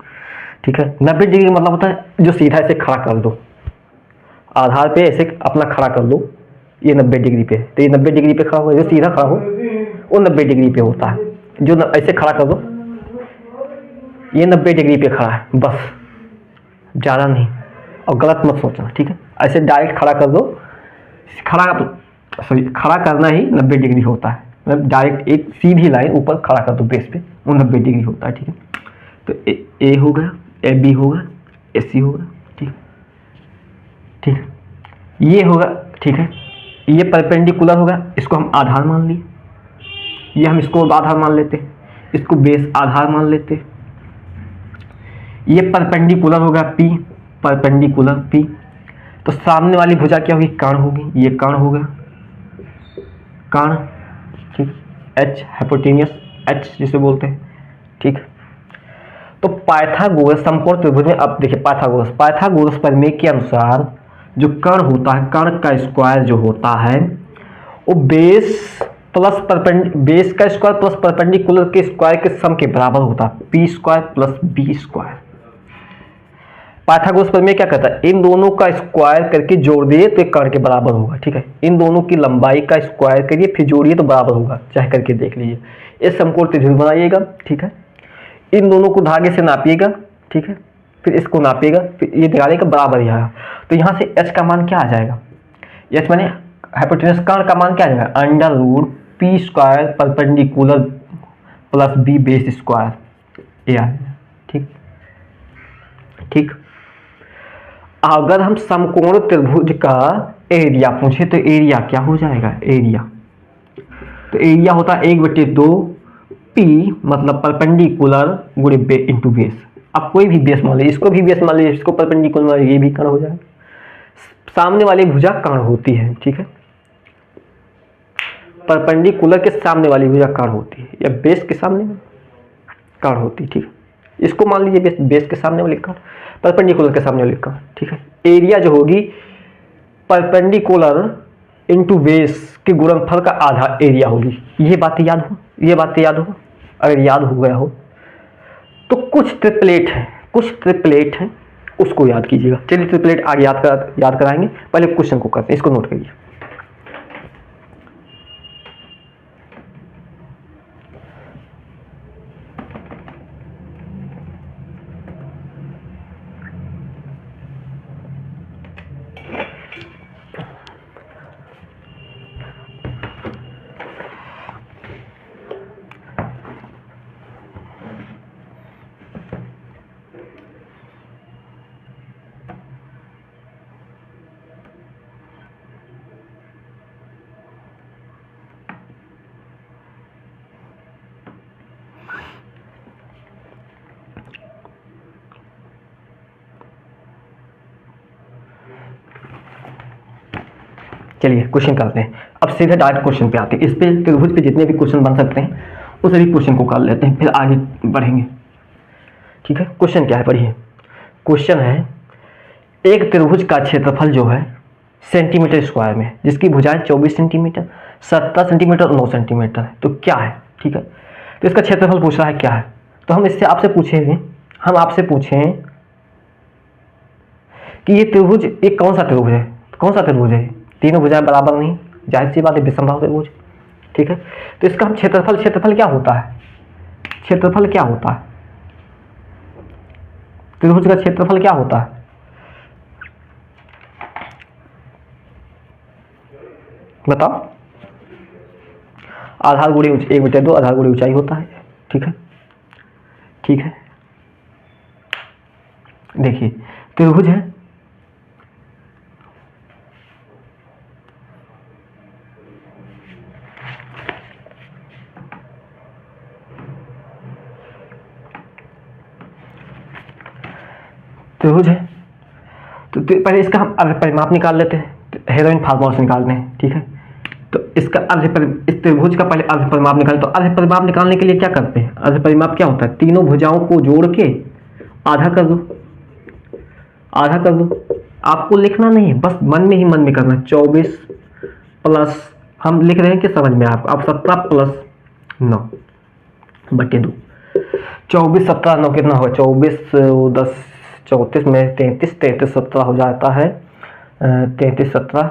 ठीक है, 90 डिग्री का मतलब होता है जो सीधा ऐसे खड़ा कर दो, आधार पे ऐसे अपना खड़ा कर दो, ये 90 डिग्री पे, तो ये 90 डिग्री पे खड़ा हो, जो सीधा खड़ा हो वो 90 डिग्री पे होता है। जो ऐसे खड़ा कर दो, ये 90 डिग्री पे खड़ा है, बस, ज़्यादा नहीं। और गलत मत सोचना। ठीक है, ऐसे डायरेक्ट खड़ा कर दो, खड़ा करना ही 90 डिग्री होता है, मतलब डायरेक्ट एक सीधी लाइन ऊपर खड़ा कर दो बेस पे, वो 90 डिग्री होता है। ठीक है, तो ए हो गया, ए बी हो गया, AC होगा। ठीक ठीक, ये होगा। ठीक है, ये परपेंडिकुलर होगा, इसको हम आधार मान लिए, ये हम इसको आधार मान लेते, इसको बेस आधार मान लेते। ये परपेंडिकुलर होगा P, परपेंडिकुलर P, तो सामने वाली भुजा क्या होगी, कर्ण होगी, ये कर्ण होगा, कर्ण। ठीक, H हाइपोटेनियस, H जिसे बोलते हैं। ठीक, तो पाइथागोरस समकोण त्रिभुज में, अब देखिए पाइथागोरस प्रमेय के अनुसार जो कर्ण होता है, कर्ण का स्क्वायर जो होता है वो बेस का स्क्वायर प्लस परपेंडिकुलर के स्क्वायर के सम के बराबर होता है, P square plus B square. Pythagoras प्रमेय क्या कहता है, इन दोनों का स्क्वायर करके जोड़ दिए तो एक कर्ण के बराबर होगा। ठीक है, इन दोनों की लंबाई का स्क्वायर करिए फिर जोड़िए तो बराबर होगा, चाहे करके देख लीजिए। इस समकोण त्रिभुज बनाइएगा। ठीक है, इन दोनों को धागे से नापिएगा। ठीक है, फिर इसको नापिएगा, फिर ये दिखाने का बराबर ही आएगा। तो यहाँ से h का मान क्या आ जाएगा, h माने हाइपोटेनस कर्ण का मान क्या आ जाएगा, under root P square perpendicular plus B base square, ये आ जाएगा। ठीक ठीक, अगर हम समकोण त्रिभुज का एरिया पूछे तो एरिया क्या हो जाएगा, एरिया तो एरिया होता है 1/2 पी, मतलब परपेंडिकुलर गुणे इंटू बेस। अब कोई भी बेस मान लीजिए, इसको भी बेस मान लीजिए, इसको परपेंडिकुलर मान लीजिए, ये भी कर्ण हो जाएगा। सामने वाली भुजा कर्ण होती है। ठीक है, परपेंडिकुलर के सामने वाली भुजा कर्ण होती है, या बेस के सामने कर्ण होती है। ठीक है, इसको मान लीजिए बेस के सामने वाली कर्ण, परपेंडिकुलर के सामने वाली कर्ण। ठीक है, एरिया जो होगी परपेंडिकुलर इंटू बेस के गुणनफल का आधा एरिया होगी। ये बात याद हो, ये बात याद हो, अगर याद हो गया हो तो कुछ ट्रिपलेट है उसको याद कीजिएगा। चलिए ट्रिपलेट आगे याद कराएंगे, पहले क्वेश्चन को करते हैं, इसको नोट करिए। चलिए क्वेश्चन करते हैं, अब सीधे डायरेक्ट क्वेश्चन पे आते हैं। इस पे त्रिभुज पे जितने भी क्वेश्चन बन सकते हैं उन सभी क्वेश्चन को कर लेते हैं, फिर आगे बढ़ेंगे। ठीक है, क्वेश्चन क्या है पढ़िए। क्वेश्चन है, एक त्रिभुज का क्षेत्रफल जो है सेंटीमीटर स्क्वायर में, जिसकी भुजाएं 24 सेंटीमीटर, 17 सेंटीमीटर और 9 सेंटीमीटर है, तो क्या है। ठीक है, तो इसका क्षेत्रफल पूछ रहा है क्या है, तो हम इससे आपसे पूछेंगे, हम आपसे पूछें कि ये त्रिभुज, ये कौन सा त्रिभुज है, कौन सा त्रिभुज है, तीनों भुजाएं बराबर नहीं, जाहिर सी बात है विषमबाहु त्रिभुज। ठीक है, तो इसका हम क्षेत्रफल क्या होता है, क्षेत्रफल क्या होता है, त्रिभुज का क्षेत्रफल क्या होता है, बताओ। आधार गुणे 1/2 आधार गुणे ऊंचाई होता है। ठीक है, ठीक है, देखिए त्रिभुज है, त्रिभुज है, तो पहले इसका हम अर्ध परिमाप निकाल लेते हैं, हेरोइन फार्मूला से निकालते हैं। ठीक है, तो इसका इस त्रिभुज का पहले अर्ध परिमाप निकालें, तो अर्ध परिमाप निकालने के लिए क्या करते हैं, अर्ध परिमाप क्या होता है, तीनों भुजाओं को जोड़ के आधा कर दो, आधा कर दो। आपको लिखना नहीं है, बस मन में करना। 24 प्लस, हम लिख रहे हैं कि समझ में आप 17 प्लस 9/2, 24 17 9 कितना होगा, 24 10 34 में 33 33 17 हो जाता है 33 17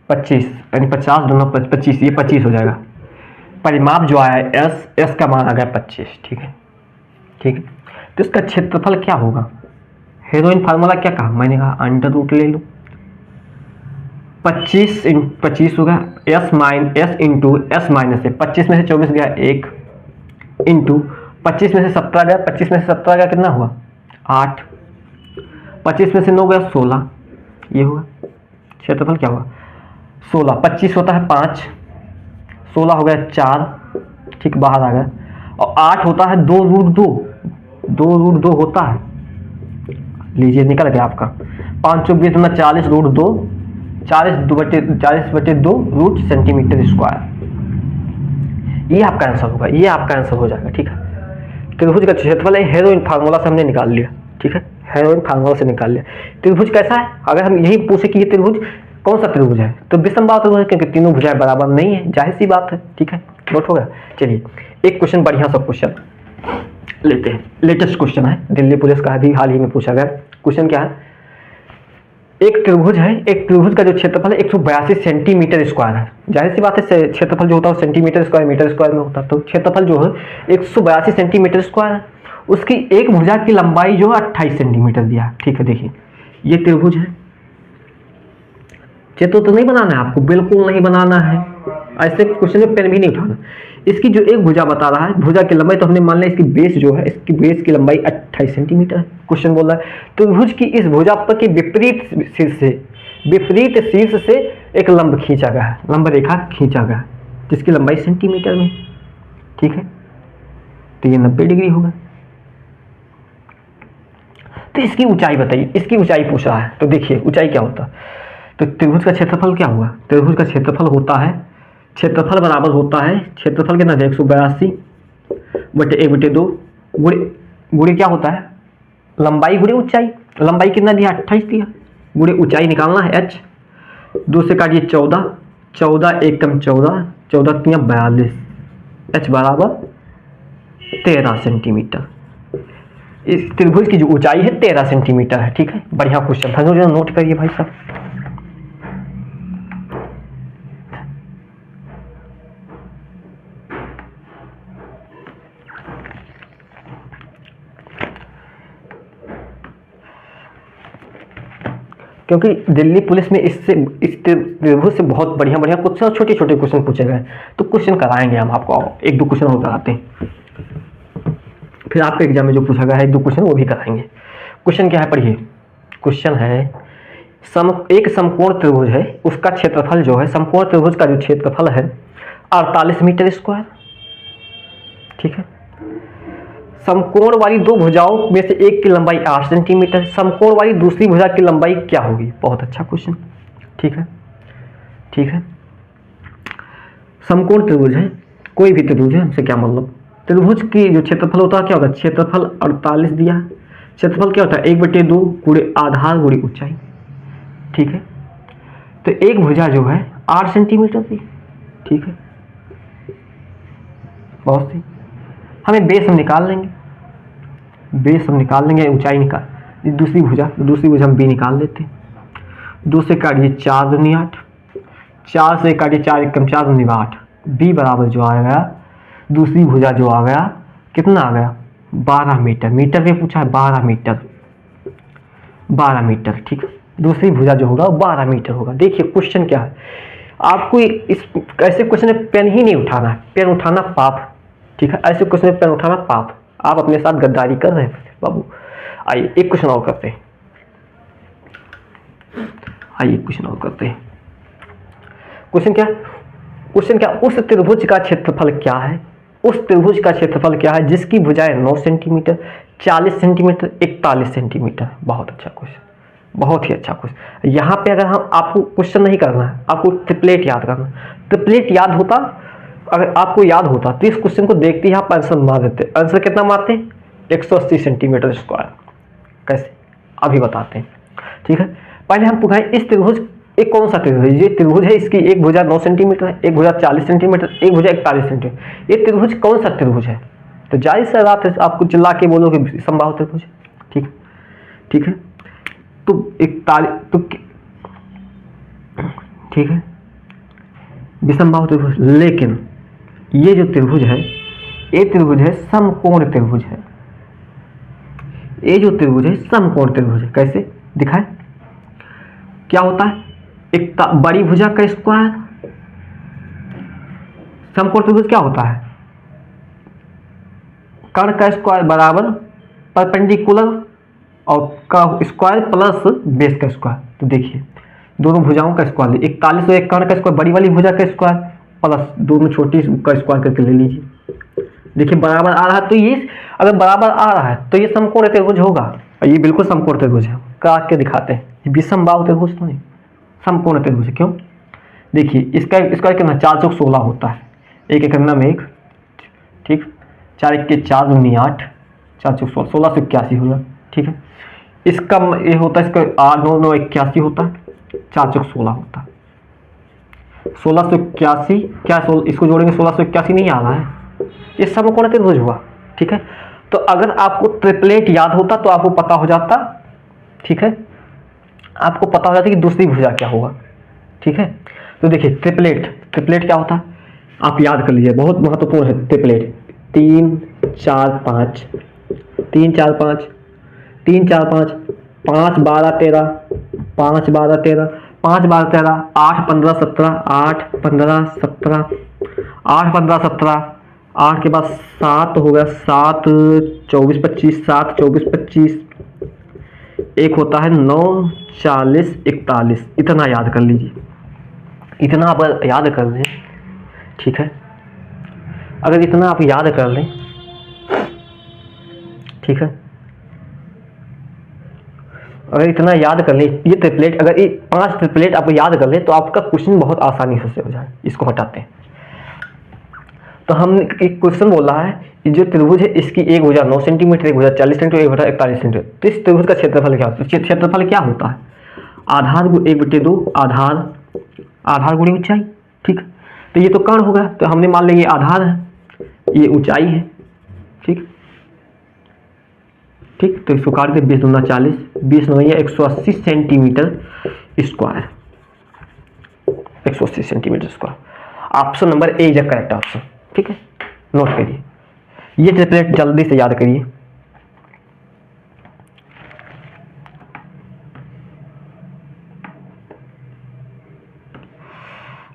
25, यानी 50 दोनों 25, ये 25 हो जाएगा। परिमाप जो आया है एस का मान आ गया 25। ठीक है, ठीक है, तो इसका क्षेत्रफल क्या होगा, हेरोइन फार्मूला क्या कहा, मैंने कहा अंडर रूट ले लो, 25 होगा एस इंटू एस माइनस है, 25 में से 24 गया 1 इंटू 25 में से 17 गया, 25 में से 17 गया कितना हुआ 8, 25 में से 9 गया 16, ये हुआ क्षेत्रफल क्या हुआ 16। 25 होता है 5, 16 हो गया 4, ठीक बाहर आ गया, और 8 होता है 2√2, 2√2 होता है, लीजिए निकल गया आपका 5 20 में 40√2, 40/2 सेंटीमीटर स्क्वायर। ये आपका आंसर होगा, ये आपका आंसर हो जाएगा। ठीक है, त्रिभुज का क्षेत्रफल है, हेरोइन फार्मूला से हमने निकाल लिया। ठीक है, हेरोइन फार्मूला से निकाल लिया। त्रिभुज कैसा है, अगर हम यही पूछे कि ये त्रिभुज कौन सा त्रिभुज है, तो विषमबाहु त्रिभुज है, क्योंकि तीनों भुजाएं बराबर नहीं है, जाहिर सी बात है। ठीक है, नोट हो गया। चलिए एक क्वेश्चन बढ़िया सा क्वेश्चन लेते हैं, लेटेस्ट क्वेश्चन है, दिल्ली पुलिस का भी हाल ही में पूछा गया। क्वेश्चन क्या है, एक त्रिभुज है, एक त्रिभुज का जो क्षेत्रफल है 182 सेंटीमीटर स्क्वायर है। जाहिर सी बात है, क्षेत्रफल जो होता है सेंटीमीटर स्क्वायर मीटर स्क्वायर में होता है, तो क्षेत्रफल जो है 182 सेंटीमीटर स्क्वायर है। उसकी एक भुजा की लंबाई जो है 28 सेंटीमीटर दिया है। ठीक है, देखिए ये त्रिभुज है, चित्र तो नहीं बनाना है आपको, बिल्कुल नहीं बनाना है, ऐसे क्वेश्चन में पेन भी नहीं उठाना। इसकी जो एक भुजा बता रहा है, भुजा की लंबाई, तो हमने मान लिया इसकी बेस जो है, इसकी बेस की लंबाई 28 सेंटीमीटर है। क्वेश्चन बोल रहा है त्रिभुज की इस भुजा पर के विपरीत शीर्ष से एक लंब खींचा गया है, लंब रेखा खींचा गया है, जिसकी लंबाई सेंटीमीटर में। ठीक है, तो ये 90 डिग्री होगा। तो इसकी ऊंचाई बताइए, इसकी ऊंचाई पूछ रहा है, तो देखिए ऊंचाई क्या होता है। तो त्रिभुज का क्षेत्रफल क्या हुआ, त्रिभुज का क्षेत्रफल होता है, क्षेत्रफल बराबर होता है, क्षेत्रफल कितना 182/1/2 गुणे क्या होता है, लंबाई गुणे ऊंचाई। लंबाई कितना दिया 28 दिया, गुणे ऊंचाई निकालना है h, 2 से काटिए 14, 14 एकम 14, 14 तिया 42, h बराबर 13 सेंटीमीटर। इस त्रिभुज की जो ऊंचाई है 13 सेंटीमीटर है। ठीक है, बढ़िया क्वेश्चन था, जो नोट करिए भाई साहब। क्योंकि दिल्ली पुलिस में इस त्रिभुज से बहुत बढ़िया बढ़िया क्वेश्चन और छोटे छोटे क्वेश्चन पूछे गए, तो क्वेश्चन कराएंगे हम आपको, एक दो क्वेश्चन और कराते हैं, फिर आपके एग्जाम में जो पूछा गया है एक दो क्वेश्चन वो भी कराएंगे। क्वेश्चन क्या है पढ़िए, क्वेश्चन है एक समकोण त्रिभुज है, उसका क्षेत्रफल जो है, समकोण त्रिभुज का जो क्षेत्रफल है 48 मीटर स्क्वायर। ठीक है, समकोण वाली दो भुजाओं में से एक की लंबाई 8 सेंटीमीटर, समकोण वाली दूसरी भुजा की लंबाई क्या होगी। बहुत अच्छा क्वेश्चन। ठीक है, ठीक है, समकोण त्रिभुज है, कोई भी त्रिभुज है, हमसे क्या मतलब, त्रिभुज की जो क्षेत्रफल होता है क्या होता है, क्षेत्रफल 48 दिया, क्षेत्रफल क्या होता है 1/2 गुणे आधार गुणे ऊंचाई। ठीक है, तो एक भुजा जो है 8 सेंटीमीटर थी। ठीक है, बहुत सी, हमें बेस हम निकाल लेंगे, बेस हम निकाल लेंगे, ऊंचाई निकाल, दूसरी भुजा हम बी निकाल लेते हैं। 2 से काटिए 4 दूनी 8, 4 से काटिए 4 एकम 4 दूनी 8, बी बराबर जो आ गया, दूसरी भुजा जो आ गया कितना आ गया 12 मीटर, मीटर में पूछा है 12 मीटर, 12 मीटर। ठीक है, दूसरी भुजा जो होगा 12 मीटर होगा। देखिए क्वेश्चन क्या है, आपको इस ऐसे क्वेश्चन में पेन ही नहीं उठाना है, पेन उठाना पाप। ठीक है, ऐसे क्वेश्चन में पेन उठाना पाप, आप अपने साथ गद्दारी कर रहे हैं बाबू। आइए एक क्वेश्चन और करते हैं, आइए क्वेश्चन और करते हैं। क्वेश्चन क्या, उस त्रिभुज का क्षेत्रफल क्या है, उस त्रिभुज का क्षेत्रफल क्या है जिसकी भुजाएं 9 सेंटीमीटर, 40 सेंटीमीटर, 41 सेंटीमीटर। बहुत अच्छा क्वेश्चन, बहुत ही अच्छा क्वेश्चन। यहाँ पे अगर हम आपको क्वेश्चन नहीं करना है, आपको ट्रिपलेट याद करना, ट्रिपलेट याद होता, अगर आपको याद होता तो इस क्वेश्चन को देखते ही आप आंसर मार देते। आंसर कितना मारते हैं 180 सेंटीमीटर स्क्वायर। कैसे, अभी बताते हैं। ठीक है, पहले हम पुकाएं इस त्रिभुज, एक कौन सा त्रिभुज है, ये त्रिभुज है, इसकी एक भुजा 9 सेंटीमीटर है, एक भुजा 40 सेंटीमीटर, एक भुजा 41 सेंटीमीटर। ये त्रिभुज कौन सा त्रिभुज है, तो जाहिर सी बात है आपको चिल्ला के बोलोगे समबाहु त्रिभुज। ठीक है, ठीक है, तो 41 तो ठीक है विषमबाहु त्रिभुज, लेकिन ये जो त्रिभुज है, ये त्रिभुज है समकोण त्रिभुज है, ये जो त्रिभुज है समकोण त्रिभुज है। कैसे दिखाए, क्या होता है, एक बड़ी भुजा का स्क्वायर, समकोण त्रिभुज क्या होता है, कर्ण का स्क्वायर बराबर परपेंडिकुलर और का स्क्वायर प्लस बेस का स्क्वायर। तो देखिए दोनों भुजाओं का स्क्वायर 41 तो एक कर्ण का स्क्वायर बड़ी वाली भुजा का स्क्वायर प्लस दोनों छोटी का स्क्वायर करके ले लीजिए। देखिए बराबर आ रहा है, तो ये अगर बराबर आ रहा है तो ये समकोण त्रिभुज होगा, और ये बिल्कुल समकोण त्रिभुज है। काट के दिखाते हैं, ये विषमबाहु त्रिभुज तो नहीं, समकोण त्रिभुज है। क्यों? देखिए इसका कितना 416 होता है, एक एक करना में एक, ठीक, 4 1 के 4 दूनी 8, 416 1681 होगा, ठीक है। इसका ये होता है, इसका 8 9 9 81 होता है, 4 चौक 16 होता है, 1681 क्या इसको जोड़ेंगे 1681 नहीं आ रहा है, ये समकोण त्रिभुज हुआ, ठीक है। तो अगर आपको ट्रिपलेट याद होता तो आपको पता हो जाता, ठीक है, आपको पता हो जाता कि दूसरी भुजा क्या होगा, ठीक है। तो देखिए ट्रिपलेट क्या होता है आप याद कर लीजिए, बहुत महत्वपूर्ण है ट्रिपलेट। 3 4 5 3 4 5 3 4 5 5 12 13 5 12 13 5 12 13 8 15 17 8 15 17 8 15 17 8 के बाद 7 हो गया, 7 24 25 7 24 25, एक होता है 9 40 41, इतना याद कर लीजिए, इतना आप याद कर लें, ठीक है। अगर इतना आप याद कर लें, ठीक है, अगर इतना याद कर लें ये ट्रिपलेट, अगर ये 5 ट्रिपलेट आप याद कर लें तो आपका क्वेश्चन बहुत आसानी से हो जाए। इसको हटाते हैं, तो हम एक क्वेश्चन बोल रहा है कि जो त्रिभुज है इसकी एक भुजा 9 सेंटीमीटर, एक भुजा 40 सेंटीमीटर, एक भुजा 41 सेंटीमीटर, तो इस त्रिभुज का क्षेत्रफल क्या होता है? क्षेत्रफल क्या होता है? आधार 1/2 आधार गुणी ऊंचाई, ठीक। तो ये तो कर्ण होगा, तो हमने मान लिया ये आधार है, ये ऊंचाई है, ठीक ठीक। तो इसको काट दे, 20 दूना 40, 20 9 180 centimetre square, 180 centimetre square. Option number A is correct option, ठीक है, नोट करिए ये ट्रिपलेट, जल्दी से याद करिए।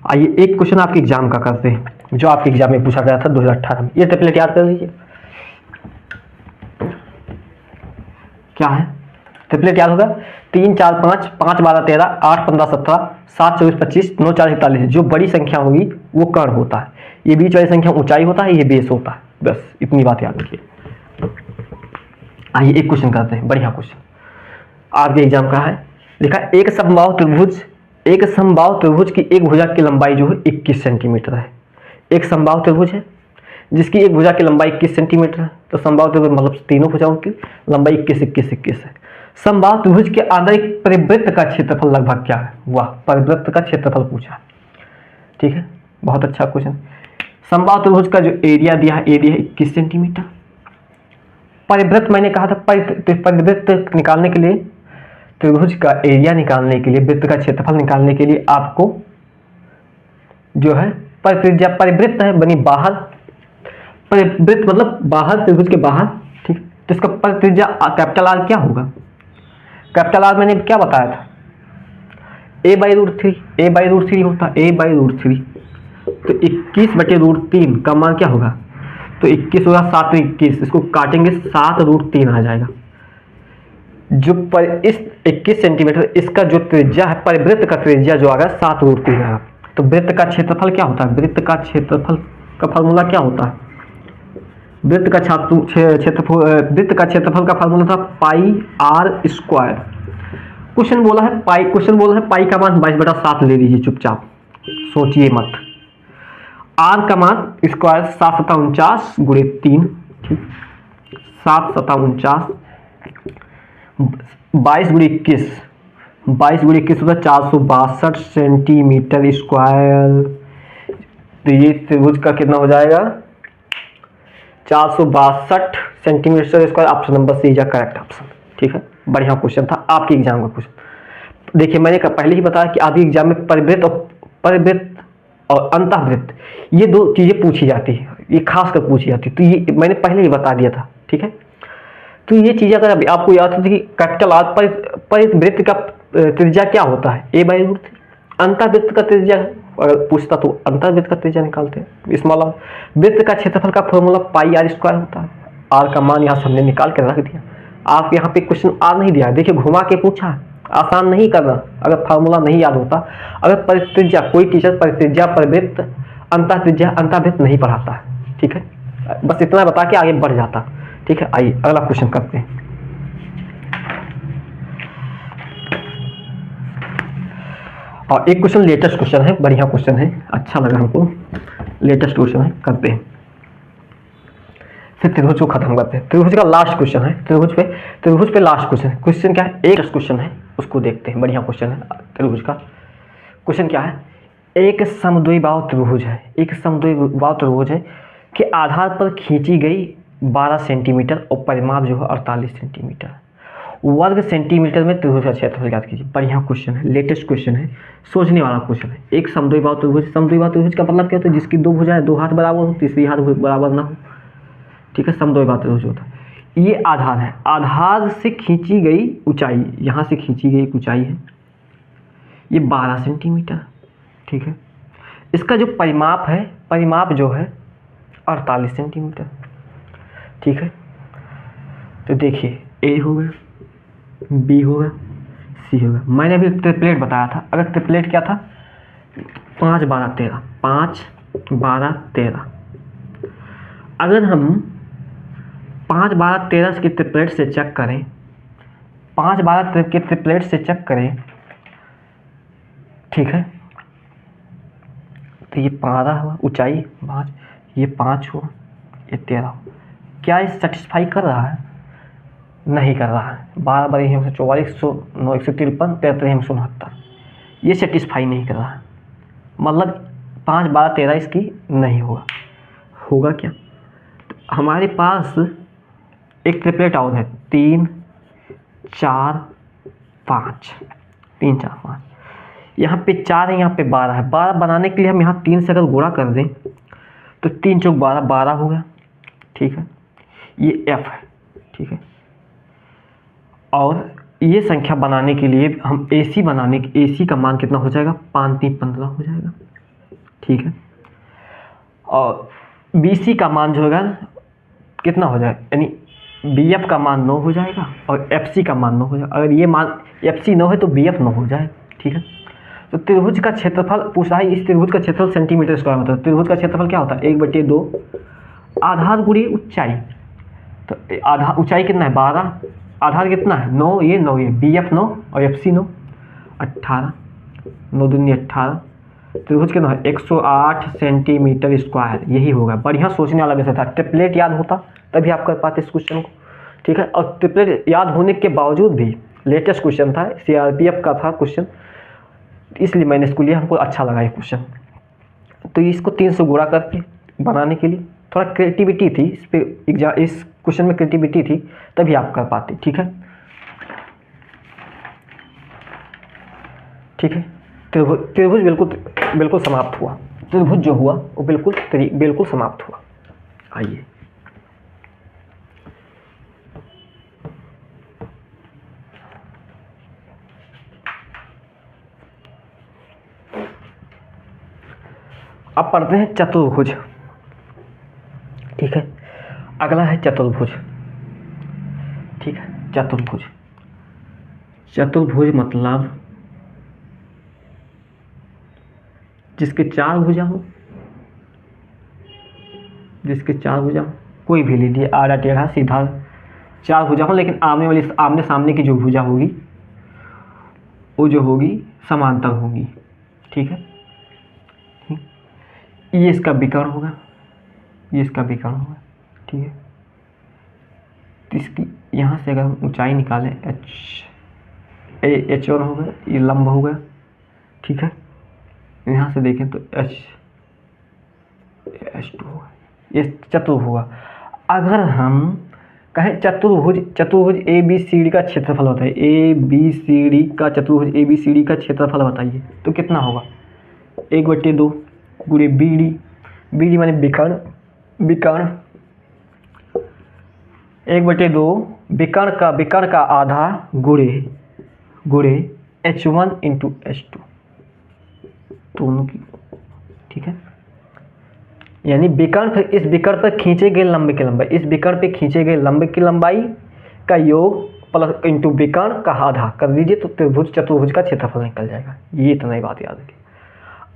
आइए एक क्वेश्चन आपके एग्जाम का करते हैं, जो आपके एग्जाम में पूछा गया था 2018 में। ये ट्रिपलेट याद कर लीजिए, क्या है ट्रिपलेट याद होगा 3 4 5 5 12 13 8 15 17 7 24 25 9 40 41, जो बड़ी संख्या होगी वो कर्ण होता है, ये बीच वाली संख्या ऊंचाई होता है, ये बेस होता है, बस इतनी बात याद रखिए। आइए एक क्वेश्चन करते हैं, बढ़िया क्वेश्चन आपके एग्जाम का है। लिखा एक समबाहु त्रिभुज की एक भुजा की लंबाई जो है 21 सेंटीमीटर है। एक समबाहु त्रिभुज है जिसकी एक भुजा की लंबाई 21 सेंटीमीटर है, तो समबाहु त्रिभुज मतलब तीनों भुजाओं की लंबाई 21 21 21 है। समबाहु त्रिभुज के आंतरिक परिवृत्त का क्षेत्रफल लगभग क्या है? वाह, परिवृत्त का क्षेत्रफल पूछा, ठीक है, बहुत अच्छा क्वेश्चन। समबाहु त्रिभुज का जो एरिया दिया है, एरिया 21 सेंटीमीटर। परिवृत्त मैंने कहा था, परिवृत्त निकालने के लिए, त्रिभुज का एरिया निकालने के लिए, वृत्त का क्षेत्रफल निकालने के लिए आपको जो है परित्रिज्या, परिवृत्त है बनी बाहर, परिवृत्त मतलब बाहर, त्रिभुज के बाहर, ठीक। तो इसका परित्रिज्या कैपिटल आर क्या होगा? कैपिटल आर मैंने क्या बताया था, a/√3, a/√3 होता है, a/√3, तो 21/√3 का मान क्या होगा? तो 21 होगा, 7 21, इसको काटेंगे 7√3 आ जाएगा। जो इस 21 सेंटीमीटर इसका जो त्रिज्या है, परिवृत्त का त्रिज्या जो आ गया 7√3 आएगा। तो वृत्त का क्षेत्रफल क्या होता है? वृत्त का क्षेत्रफल का फॉर्मूला क्या होता है? वृत्त का क्षेत्रफल का फॉर्मूला था πr²। क्वेश्चन बोला है पाई का मान 22/7 ले लीजिए, चुपचाप सोचिए मत। आर का मान स्क्वायर 7 7 49 गुणे 3, ठीक, 7 7 49, 22 गुणे 21, 22 गुणे 21 होता है 462 सेंटीमीटर स्क्वायर। तो ये त्रिभुज का कितना हो जाएगा? 462 centimetre square. Option number C is correct option, ठीक है, बढ़िया क्वेश्चन था आपके एग्जाम का क्वेश्चन। देखिए मैंने पहले ही बताया कि आपके एग्जाम में परिवृत्त और अंतःवृत्त ये दो चीजें पूछी जाती है, ये खास कर पूछी जाती है, तो ये मैंने पहले ही बता दिया था, ठीक है। तो ये चीजें अगर आपको याद होती कि कैपिटल आर परिवृत्त का त्रिज्या क्या होता है? a/√3। अंतःवृत्त का त्रिज्या अगर पूछता तो अंतःवृत्त का त्रिज्या निकालते हैं, स्मॉल आर। वृत्त का क्षेत्रफल का फॉर्मूला πr² होता है, आर का मान यहाँ से हमने निकाल कर रख दिया। आप यहाँ पे क्वेश्चन आर नहीं दिया है, देखिए घुमा के पूछा है, आसान नहीं करना अगर फार्मूला नहीं याद होता। अगर परित्रिज्या, कोई टीचर परित्रिज्या, परिवृत्त, अंतःत्रिज्या, अंतःवृत्त नहीं पढ़ाता है, ठीक है, बस इतना बता के आगे बढ़ जाता। ठीक है, आइए अगला क्वेश्चन करते हैं। और एक क्वेश्चन लेटेस्ट क्वेश्चन है, बढ़िया क्वेश्चन है, अच्छा लगा हमको, लेटेस्ट क्वेश्चन है, करते हैं। फिर त्रिभुज को खत्म करते हैं। त्रिभुज का लास्ट क्वेश्चन है, त्रिभुज पे लास्ट क्वेश्चन है। क्वेश्चन क्या है, एक क्वेश्चन है, उसको देखते हैं, बढ़िया क्वेश्चन है। त्रिभुज का क्वेश्चन क्या है, एक समद्विबाहु त्रिभुज है, एक समद्विबाहु त्रिभुज है के आधार पर खींची गई 12 सेंटीमीटर और परिमाप जो है 48 सेंटीमीटर, वर्ग सेंटीमीटर में त्रिभुज का क्षेत्रफल ज्ञात कीजिए। बढ़िया क्वेश्चन है, लेटेस्ट क्वेश्चन है, सोचने वाला क्वेश्चन है। एक समद्विबाहु त्रिभुज, समद्विबाहु त्रिभुज का मतलब क्या होता है, जिसकी दो भुजाएं, दो हाथ बराबर हो, तीसरी हाथ बराबर ना हो, ठीक है, समद्विबाहु त्रिभुज होता है। ये आधार है, आधार से खींची गई ऊंचाई, यहाँ से खींची गई ऊंचाई है ये 12 सेंटीमीटर, ठीक है। इसका जो परिमाप है, परिमाप जो है 48 सेंटीमीटर, ठीक है। तो देखिए ए हो गया, बी होगा, सी होगा। मैंने अभी ट्रिपलेट बताया था, अगर ट्रिपलेट क्या था, 5 12 13, 5 12 13। अगर हम 5 12 13 के ट्रिपलेट से चेक करें, 5 12 के ट्रिपलेट से चेक करें, ठीक है, तो ये 15 हुआ ऊंचाई 5, ये 5 हुआ, ये 13। क्या ये सेटिस्फाई कर रहा है, नहीं कर रहा है। 12 बड़े हैं 144, 109, 153, 33 169, ये सेटिस्फाई नहीं कर रहा है, मतलब 5 12 13 इसकी नहीं होगा। होगा क्या, तो हमारे पास एक ट्रिपलेट और है, 3 4 5, 3 4 5, यहाँ पे 4 है, यहाँ पे 12 है। 12 बनाने के लिए हम यहाँ 3 से अगर गुणा कर दें तो 3 चौक 12, 12 हो गया, ठीक है, ये एफ है, ठीक है। और ये संख्या बनाने के लिए हम AC बनाने के, AC का मान कितना हो जाएगा, 5 3 15 हो जाएगा, ठीक है। और BC का मान जो होगा कितना हो जाएगा, यानी BF का मान 9 हो जाएगा और FC का मान 9 हो जाएगा। अगर ये मान FC 9 है तो BF 9 हो जाएगा, ठीक है। तो त्रिभुज का क्षेत्रफल पूछा है, इस त्रिभुज का क्षेत्रफल सेंटीमीटर स्क्वायर में होता है। त्रिभुज का क्षेत्रफल क्या होता है, 1/2 आधार गुणे ऊंचाई। तो आधार ऊंचाई कितना है, 12, आधार कितना है 9, ये 9, ये BF 9 और FC 9, 18, 9 दूनी 18। त्रिभुज कितना है 108 सेंटीमीटर स्क्वायर, यही होगा। बढ़िया सोचने वाला विषय था, ट्रिपलेट याद होता तभी आप कर पाते इस क्वेश्चन को, ठीक है। और ट्रिपलेट याद होने के बावजूद भी लेटेस्ट क्वेश्चन था, CRPF का था क्वेश्चन, इसलिए मैंने इसको लिया, हमको अच्छा लगा ये क्वेश्चन। तो इसको 3 से गुणा करके बनाने के लिए थोड़ा क्रिएटिविटी थी इस पे, इस क्वेश्चन में क्रिएटिविटी थी, तभी आप कर पाते, ठीक है, ठीक है। त्रिभुज बिल्कुल समाप्त हुआ, त्रिभुज जो हुआ वो बिल्कुल समाप्त हुआ। आइए अब पढ़ते हैं चतुर्भुज, ठीक है। अगला है चतुर्भुज, ठीक है। चतुर्भुज मतलब जिसके 4 भुजा हो, कोई भी लीजिए, आड़ा टेढ़ा सीधा 4 भुजा हो, लेकिन आमने सामने की जो भुजा होगी वो जो होगी समांतर होगी, ठीक है। ये इसका विकर्ण होगा, ठीक है। तो इसकी यहाँ से अगर हम ऊंचाई निकालें H1 होगा, ये लंब होगा, ठीक है। यहाँ से देखें तो H2 होगा, ये चतुर्भुज होगा। अगर हम कहें चतुर्भुज ABCD का क्षेत्रफल होता है, ABCD का चतुर्भुज ABCD का क्षेत्रफल बताइए, तो कितना होगा, 1/2 गुणे BD माने विकर्ण, 1/2 विकर्ण का आधा गुणे H1 × H2 दोनों की, ठीक है। यानी विकर्ण फिर इस विकर्ण पर खींचे गए लंब की लंबाई, इस विकर्ण पे खींचे गए लंब की लंबाई का योग प्लस इंटू विकर्ण का आधा कर दीजिए तो त्रिभुज चतुर्भुज का क्षेत्रफल निकल जाएगा। ये इतना ही बात याद रखिए।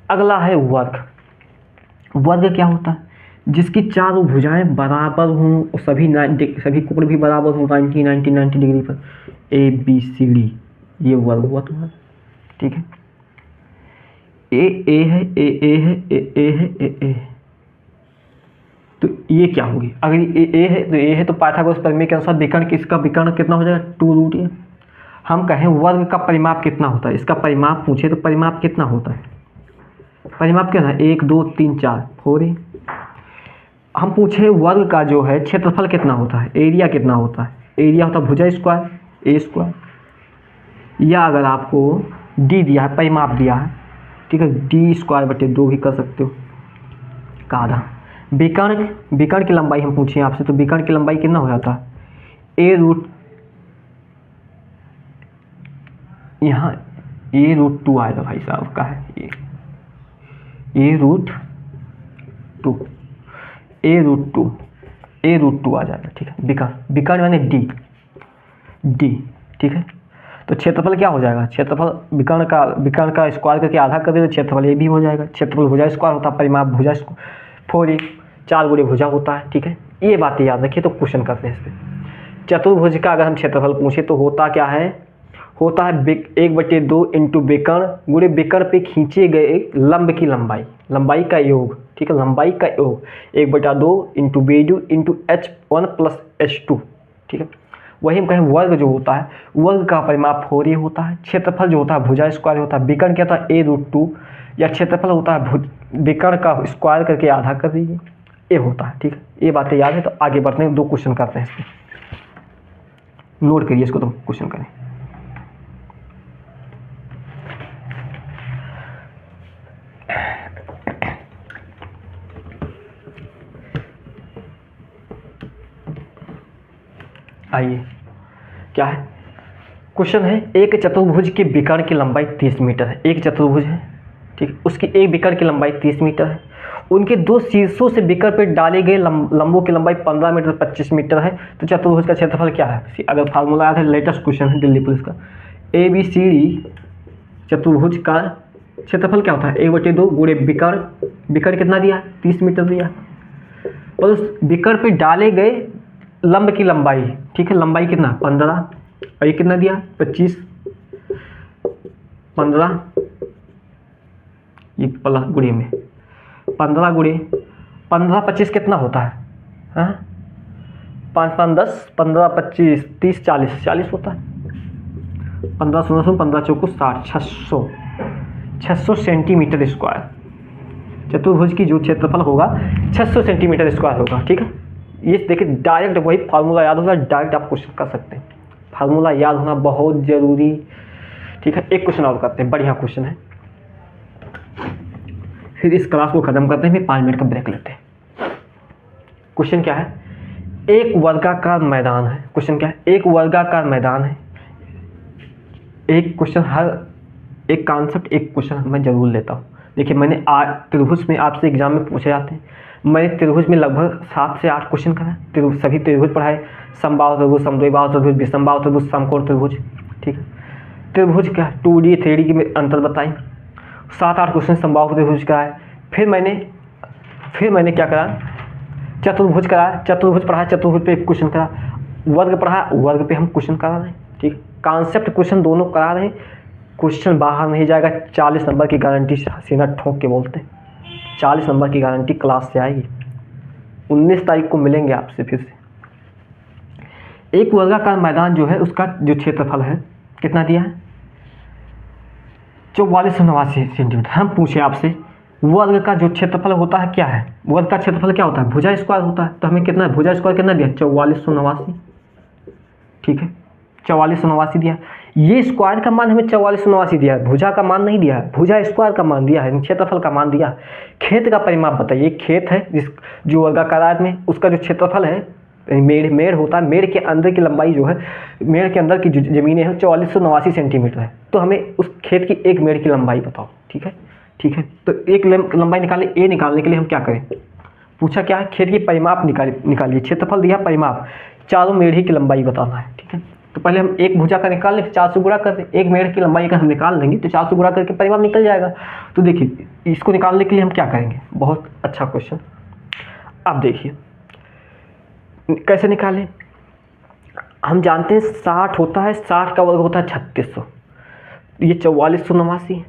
अगला है वर्ग। वर्ग क्या होता है? जिसकी चारों भुजाएं बराबर हों, सभी कोण भी बराबर हों 90 डिग्री पर, ए बी सी डी, ये वर्ग हुआ तुम्हारा। ठीक है, ए है, ए है, ए है, ए है, तो ये क्या होगी? अगर ए है तो ए है तो पाइथागोरस प्रमेय के अनुसार विकर्ण इसका विकर्ण कितना हो जाएगा? 2√a। हम कहें वर्ग का परिमाप कितना होता है, इसका परिमाप पूछे तो परिमाप कितना होता है? परिमाप क्या है? 1 2 3 4 4a। हम पूछे वर्ग का जो है क्षेत्रफल कितना होता है, एरिया कितना होता है? एरिया होता है भुजा स्क्वायर ए स्क्वायर, या अगर आपको डी दिया है, परिमाप दिया है, ठीक है, d²/2 भी कर सकते हो का आधा। विकर्ण की लंबाई हम पूछें आपसे तो विकर्ण की लंबाई कितना हो जाता है? यहाँ a√2 आएगा भाई साहब का है ये, a√2 आ जाएगा। ठीक है, विकर्ण यानी डी। ठीक है, तो क्षेत्रफल क्या हो जाएगा? क्षेत्रफल विकर्ण का स्क्वायर करके आधा कर दे तो क्षेत्रफल ये भी हो जाएगा। क्षेत्रफल भुजा स्क्वायर होता है, परिमाप भुजा 4a, 4 गुणे भुजा होता है। ठीक है, ये बातें याद रखिए तो क्वेश्चन करते हैं इस पर। चतुर्भुज का अगर हम क्षेत्रफल पूछे तो होता क्या है? होता है 1/2 इंटू विकर्ण गुणे विकर्ण पे खींचे गए लंब की लंबाई का योग। ठीक है, लंबाई का योग 1/2 into BD into H1 plus H2। ठीक है, वही हम कहें वर्ग जो होता है, वर्ग का परिमाप 4a होता है। क्षेत्रफल जो होता है भुजा स्क्वायर होता है। विकर्ण क्या होता है? a√2, या क्षेत्रफल होता है विकर्ण का स्क्वायर करके आधा कर दीजिए, ये होता है। ठीक है, ये बातें याद है तो आगे बढ़ते हैं, 2 क्वेश्चन करते हैं इसमें, नोट करिए इसको, तो क्वेश्चन करें। आइए, क्या है क्वेश्चन है? एक चतुर्भुज के विकर्ण की लंबाई 30 मीटर है। एक चतुर्भुज है, ठीक, उसकी एक विकर्ण की लंबाई 30 मीटर है। उनके 2 शीर्षों से विकर्ण पर डाले गए लंबों की लंबाई 15 मीटर 25 मीटर है, तो चतुर्भुज का क्षेत्रफल क्या है? अगर फार्मूला याद है, लेटेस्ट क्वेश्चन है दिल्ली पुलिस का। ABCD चतुर्भुज का क्षेत्रफल क्या होता है? 1/2 गुणे विकर्ण कितना दिया? 30 मीटर दिया, और उस विकर्ण पे डाले गए लंब की लंबाई, ठीक है, लंबाई कितना? 15, और ये कितना दिया? 25, 15, ये प्लस गुणे में 15 गुणे 15 25 कितना होता है? हाँ, 5 5 10, 15 25 30 40 होता है। 15 16 15 चौको 60, 600 सेंटीमीटर स्क्वायर चतुर्भुज की जो क्षेत्रफल होगा 600 सेंटीमीटर स्क्वायर होगा। ठीक है, ये देखिए डायरेक्ट वही फार्मूला याद होगा, डायरेक्ट आप क्वेश्चन कर सकते हैं। फार्मूला याद होना बहुत जरूरी। ठीक है, एक क्वेश्चन और करते हैं, बढ़िया क्वेश्चन है, फिर इस क्लास को खत्म करते हैं, फिर 5 मिनट का ब्रेक लेते हैं। क्वेश्चन क्या है? एक वर्गाकार मैदान है। क्वेश्चन क्या है? एक वर्गाकार मैदान है। एक क्वेश्चन, हर एक कॉन्सेप्ट एक क्वेश्चन मैं जरूर लेता हूँ। देखिए, मैंने त्रिभुज में आपसे एग्जाम में पूछे जाते हैं, मैंने त्रिभुज में लगभग 7 से 8 क्वेश्चन करा, सभी त्रिभुज पढ़ाए, समबाहु त्रिभुज, समद्विबाहु त्रिभुज, विषमबाहु त्रिभुज, समकोण त्रिभुज। ठीक है, त्रिभुज क्या 2D 3D के में अंतर बताई, 7-8 क्वेश्चन समबाहु त्रिभुज कराए। फिर मैंने क्या करा? चतुर्भुज कराया, चतुर्भुज पढ़ाया, चतुर्भुज पे एक क्वेश्चन करा। वर्ग पढ़ाया, वर्ग पे हम क्वेश्चन करा रहे हैं। ठीक, कॉन्सेप्ट क्वेश्चन दोनों करा रहे हैं, क्वेश्चन बाहर नहीं जाएगा। 40 नंबर की गारंटी सीना ठोक के बोलते हैं, 40 नंबर की गारंटी क्लास से आएगी। 19 तारीख को मिलेंगे आपसे फिर से। एक वर्गाकार मैदान जो है उसका जो क्षेत्रफल है कितना दिया है? 4489 सेंटीमीटर। हम पूछे आपसे वर्ग का जो क्षेत्रफल होता है क्या है? वर्ग का क्षेत्रफल क्या होता है? भुजा स्क्वायर होता है। तो हमें कितना भुजा स्क्वायर कितना दिया? 4489। ठीक है, 4489 दिया। ये स्क्वायर का मान हमें 4489 दिया है, भुजा का मान नहीं दिया है, भुजा स्क्वायर का मान दिया है, क्षेत्रफल का मान दिया। खेत का परिमाप बताइए। खेत है जो वर्गाकार में, उसका जो क्षेत्रफल है, मेड़ होता है, मेड़ के अंदर की लंबाई जो है, मेड़ के अंदर की जो जमीनें हैं 4489 सेंटीमीटर है। तो हमें उस खेत की एक मेड़ की लंबाई बताओ। ठीक है, तो एक लंबाई निकालने, ए निकालने के लिए हम क्या करें? पूछा क्या है, खेत की परिमाप निकालिए। क्षेत्रफल दिया, परिमाप, चारों मेढ़े की लंबाई बताना है। ठीक है, तो पहले हम एक भुजा का निकाल लें, 4 से गुणा कर दें। एक मेढ़ की लंबाई का हम निकाल लेंगे तो 4 से गुणा करके परिमाप निकल जाएगा। तो देखिए इसको निकालने के लिए हम क्या करेंगे, बहुत अच्छा क्वेश्चन। आप देखिए कैसे निकालें। हम जानते हैं 60 होता है, 60 का वर्ग होता है 3600, ये 4489 है,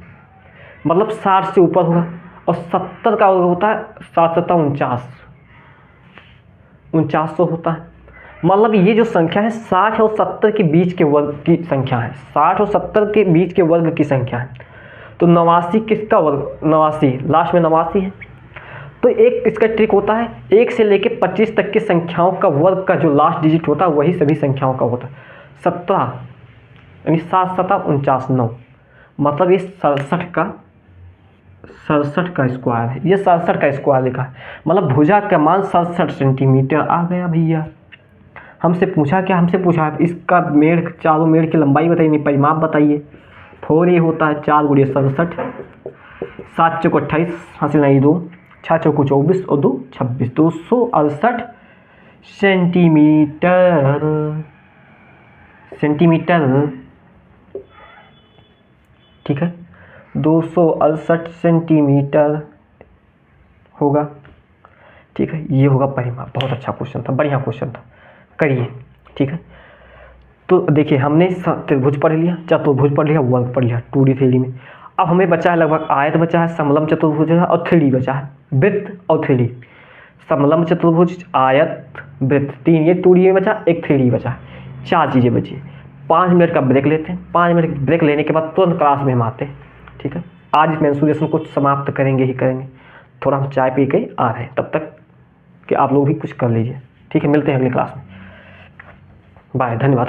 मतलब 60 से ऊपर होगा। और 70 का वर्ग होता है 7 7 4900 होता है। मतलब ये जो संख्या है 60 और 70 के बीच के वर्ग की संख्या है, 60 और 70 के बीच के वर्ग की संख्या है। तो 89 किसका वर्ग, 89 लास्ट में 89 है। तो एक इसका ट्रिक होता है, 1 से लेके 25 तक की संख्याओं का वर्ग का जो लास्ट डिजिट होता है वही सभी संख्याओं का होता है। 17 यानी 7 7 49, मतलब ये 67 का स्क्वायर है। ये 67 का स्क्वायर लिखा है, मतलब भुजा का मान 67 सेंटीमीटर आ गया भैया। हमसे पूछा क्या, हमसे पूछा है इसका मेढ़, चारों मेढ़ की लंबाई बताइए, परिमाप बताइए। 4 ये होता है 4 गुणे 67, 7 चौक 28, हासिल नहीं 2, 6 चौको 24 और 2 26, 268 सेंटीमीटर। ठीक है, 268 सेंटीमीटर होगा। ठीक है, ये होगा परिमाप। बहुत अच्छा क्वेश्चन था, बढ़िया क्वेश्चन था, करिए। ठीक है, तो देखिए हमने त्रिभुज पढ़ लिया, चतुर्भुज पढ़ लिया, वर्ग पढ़ लिया 2D थ्योरी में। अब हमें बचा है लगभग आयत बचा है, समलंब चतुर्भुज और 3D बचा है, वृत्त और 3D। समलंब चतुर्भुज, आयत, वृत्त, 3 ये 2D में बचा, एक 3D बचा। 4 चीज़ें बची। 5 मिनट का ब्रेक लेते हैं, 5 मिनट ब्रेक लेने के बाद तुरंत क्लास में हम आते हैं। ठीक है, आज इस मेंसुरेशन को समाप्त करेंगे ही करेंगे। थोड़ा हम चाय पी के आ रहे हैं, तब तक कि आप लोग भी कुछ कर लीजिए। ठीक है, मिलते हैं अगली क्लास में। बाय, धन्यवाद।